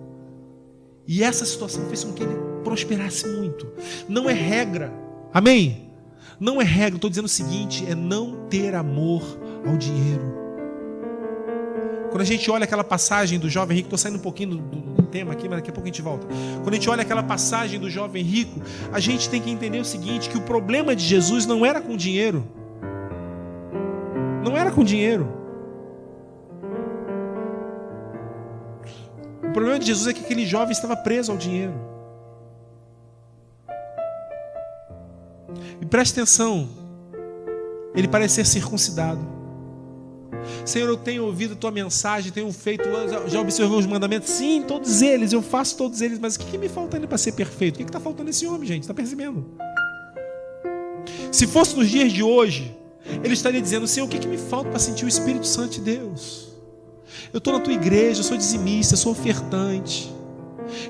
E essa situação fez com que ele prosperasse muito. Não é regra, amém? Não é regra, estou dizendo o seguinte: é não ter amor ao dinheiro. Quando a gente olha aquela passagem do jovem rico, estou saindo um pouquinho do tema aqui, mas daqui a pouco a gente volta. Quando a gente olha aquela passagem do jovem rico, a gente tem que entender o seguinte: que o problema de Jesus não era com dinheiro. Não era com dinheiro. O problema de Jesus é que aquele jovem estava preso ao dinheiro. E preste atenção, ele parece ser circuncidado. Senhor, eu tenho ouvido tua mensagem, tenho feito, já observei os mandamentos. Sim, todos eles, eu faço todos eles. Mas o que me falta ainda para ser perfeito? O que está faltando nesse homem, gente? Está percebendo? Se fosse nos dias de hoje, ele estaria dizendo: Senhor, o que me falta para sentir o Espírito Santo de Deus? Eu estou na tua igreja, eu sou dizimista, eu sou ofertante,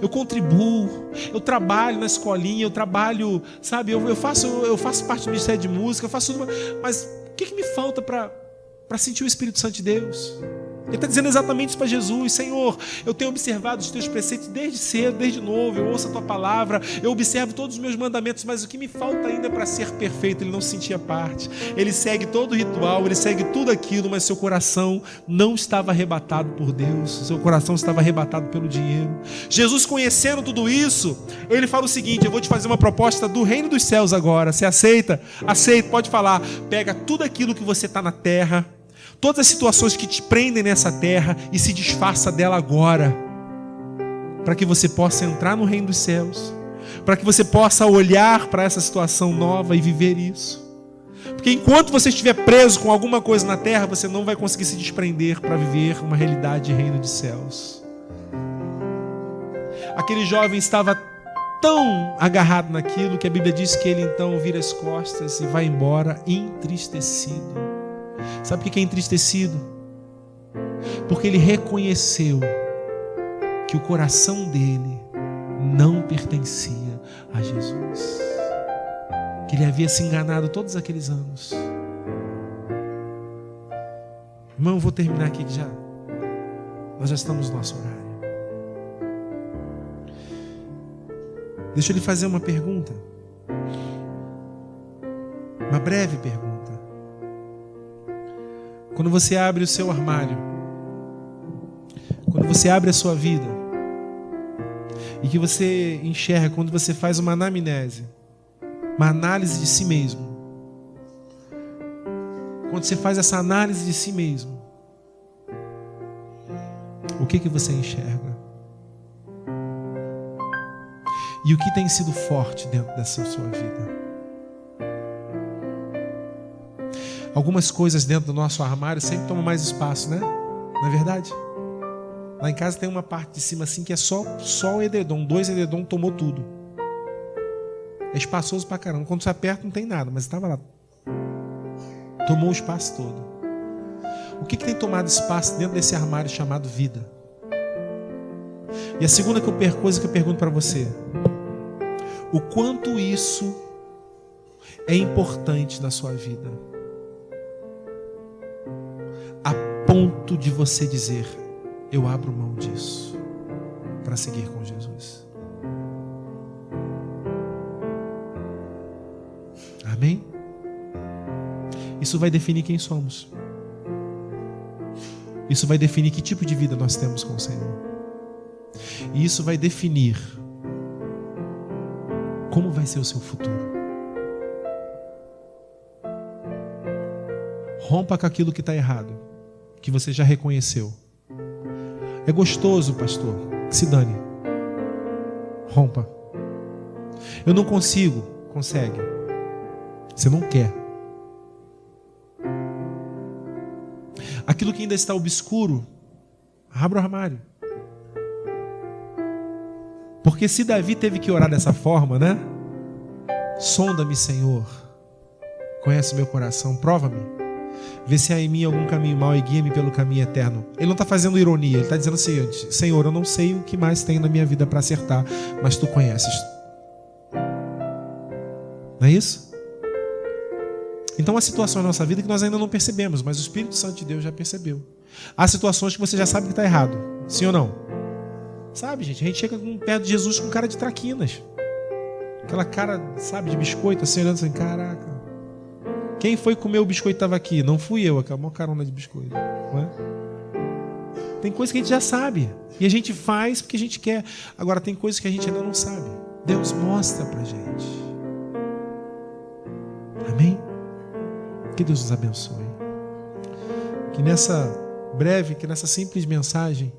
eu contribuo, eu trabalho na escolinha, eu trabalho, sabe, eu faço parte do ministério de música, eu faço tudo, mas o que me falta para sentir o Espírito Santo de Deus? Ele está dizendo exatamente isso para Jesus: Senhor, eu tenho observado os teus preceitos desde cedo, desde novo, eu ouço a tua palavra, eu observo todos os meus mandamentos, mas o que me falta ainda para ser perfeito? Ele não sentia parte, ele segue todo o ritual, ele segue tudo aquilo, mas seu coração não estava arrebatado por Deus, seu coração estava arrebatado pelo dinheiro. Jesus, conhecendo tudo isso, ele fala o seguinte: eu vou te fazer uma proposta do reino dos céus agora, você aceita? Aceita, pode falar. Pega tudo aquilo que você está na terra, todas as situações que te prendem nessa terra, e se desfaça dela agora, para que você possa entrar no reino dos céus, para que você possa olhar para essa situação nova e viver isso. Porque enquanto você estiver preso com alguma coisa na terra, você não vai conseguir se desprender para viver uma realidade de reino de céus. Aquele jovem estava tão agarrado naquilo que a Bíblia diz que ele então vira as costas e vai embora entristecido. Sabe por que é entristecido? Porque ele reconheceu que o coração dele não pertencia a Jesus, que ele havia se enganado todos aqueles anos. Irmão, eu vou terminar aqui que nós já estamos no nosso horário. Deixa eu lhe fazer uma pergunta, uma breve pergunta. Quando você abre o seu armário, quando você abre a sua vida, e que você enxerga, quando você faz uma anamnese, uma análise de si mesmo, quando você faz essa análise de si mesmo, o que você enxerga? E o que tem sido forte dentro dessa sua vida? Algumas coisas dentro do nosso armário sempre tomam mais espaço, né? Não é verdade? Lá em casa tem uma parte de cima assim que é só o edredom. 2 edredom tomou tudo. É espaçoso pra caramba. Quando você aperta não tem nada, mas estava lá. Tomou o espaço todo. O que tem tomado espaço dentro desse armário chamado vida? E a segunda coisa que eu pergunto para você: o quanto isso é importante na sua vida, a ponto de você dizer: eu abro mão disso para seguir com Jesus. Amém? Isso vai definir quem somos. Isso vai definir que tipo de vida nós temos com o Senhor. E isso vai definir como vai ser o seu futuro. Rompa com aquilo que está errado, que você já reconheceu. É gostoso, pastor, que se dane. Rompa. Eu não consigo. Consegue. Você não quer. Aquilo que ainda está obscuro, abra o armário. Porque se Davi teve que orar dessa forma, né? Sonda-me, Senhor. Conhece meu coração, prova-me. Vê se há em mim algum caminho mau e guia-me pelo caminho eterno. Ele não está fazendo ironia, ele está dizendo assim: Senhor, eu não sei o que mais tem na minha vida para acertar, mas Tu conheces. Não é isso? Então há situações na nossa vida que nós ainda não percebemos, mas o Espírito Santo de Deus já percebeu. Há situações que você já sabe que está errado. Sim ou não? Sabe, gente? A gente chega perto de Jesus com cara de traquinas. Aquela cara, sabe, de biscoito, assim, olhando assim: caraca. Quem foi comer o biscoito que estava aqui? Não fui eu, aquela carona de biscoito. Não é? Tem coisa que a gente já sabe. E a gente faz porque a gente quer. Agora tem coisas que a gente ainda não sabe. Deus mostra pra gente. Amém? Que Deus nos abençoe. Que nessa breve, que nessa simples mensagem,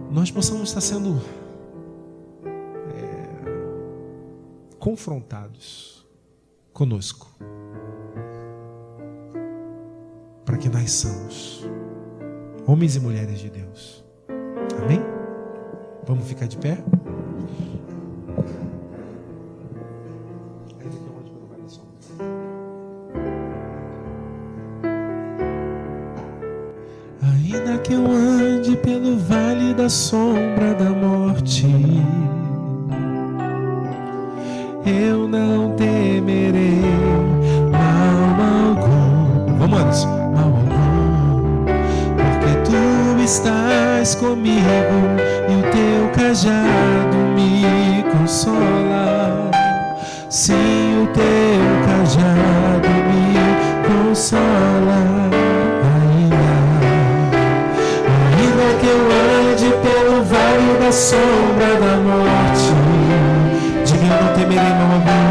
nós possamos estar sendo confrontados conosco. Para que nasçamos homens e mulheres de Deus. Amém? Vamos ficar de pé? Ainda que eu ande pelo vale da sombra da morte, eu não temerei mal algum. Vamos, Anderson. Estás comigo e o teu cajado me consola. Sim, o teu cajado me consola. Ainda que eu ande pelo vale da sombra da morte, diga: eu não temerei mal algum.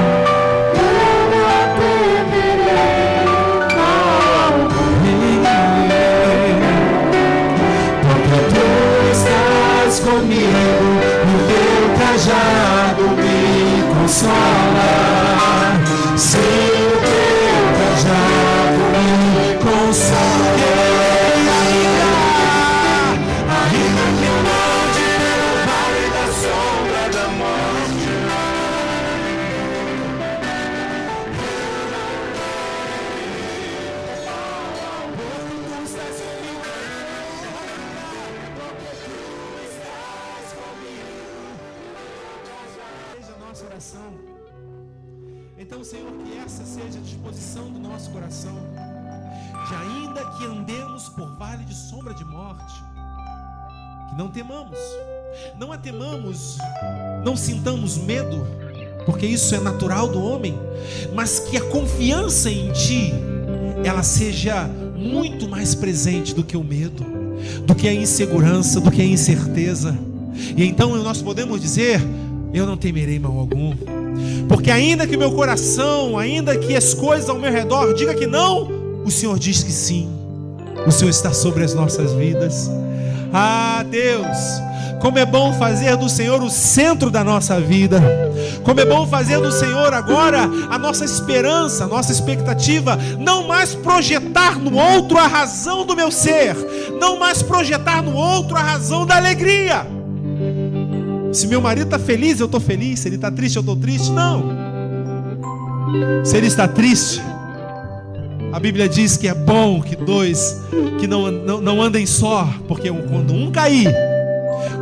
Comigo, o teu cajado me consola. Sim, o teu cajado me consola. Ainda que eu ande no vale da sombra da morte, oração. Então, Senhor, que essa seja a disposição do nosso coração, que ainda que andemos por vale de sombra de morte, que não temamos, não a temamos, não sintamos medo, porque isso é natural do homem, mas que a confiança em Ti, ela seja muito mais presente do que o medo, do que a insegurança, do que a incerteza. E então nós podemos dizer: eu não temerei mal algum, porque ainda que o meu coração, ainda que as coisas ao meu redor diga que não, o Senhor diz que sim. O Senhor está sobre as nossas vidas. Ah, Deus, como é bom fazer do Senhor o centro da nossa vida. Como é bom fazer do Senhor agora a nossa esperança, a nossa expectativa. Não mais projetar no outro a razão do meu ser, não mais projetar no outro a razão da alegria. Se meu marido está feliz, eu estou feliz. Se ele está triste, eu estou triste. Não. Se ele está triste, a Bíblia diz que é bom que dois que não andem só, porque quando um cair,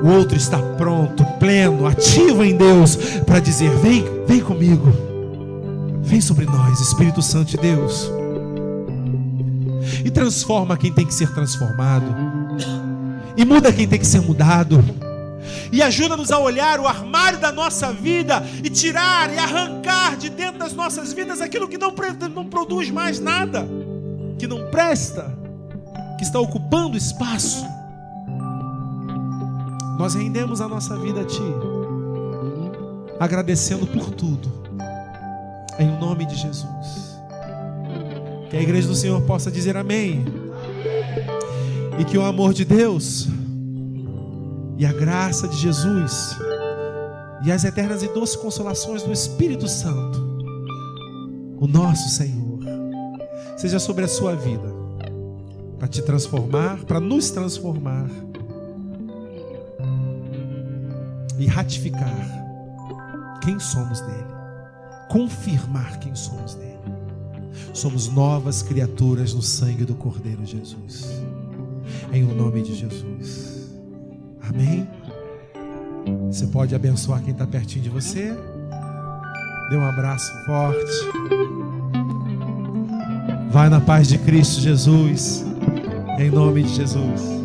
o outro está pronto, pleno, ativo em Deus, para dizer: vem comigo, vem sobre nós, Espírito Santo de Deus, e transforma quem tem que ser transformado, e muda quem tem que ser mudado. E ajuda-nos a olhar o armário da nossa vida e tirar e arrancar de dentro das nossas vidas aquilo que não produz mais nada, que não presta, que está ocupando espaço. Nós rendemos a nossa vida a Ti, agradecendo por tudo, em nome de Jesus. Que a igreja do Senhor possa dizer amém. E que o amor de Deus e a graça de Jesus e as eternas e doces consolações do Espírito Santo, o nosso Senhor, seja sobre a sua vida, para te transformar, para nos transformar e ratificar quem somos nele, confirmar quem somos nele. Somos novas criaturas no sangue do Cordeiro Jesus, em o nome de Jesus. Amém? Você pode abençoar quem está pertinho de você. Dê um abraço forte. Vai na paz de Cristo Jesus, em nome de Jesus.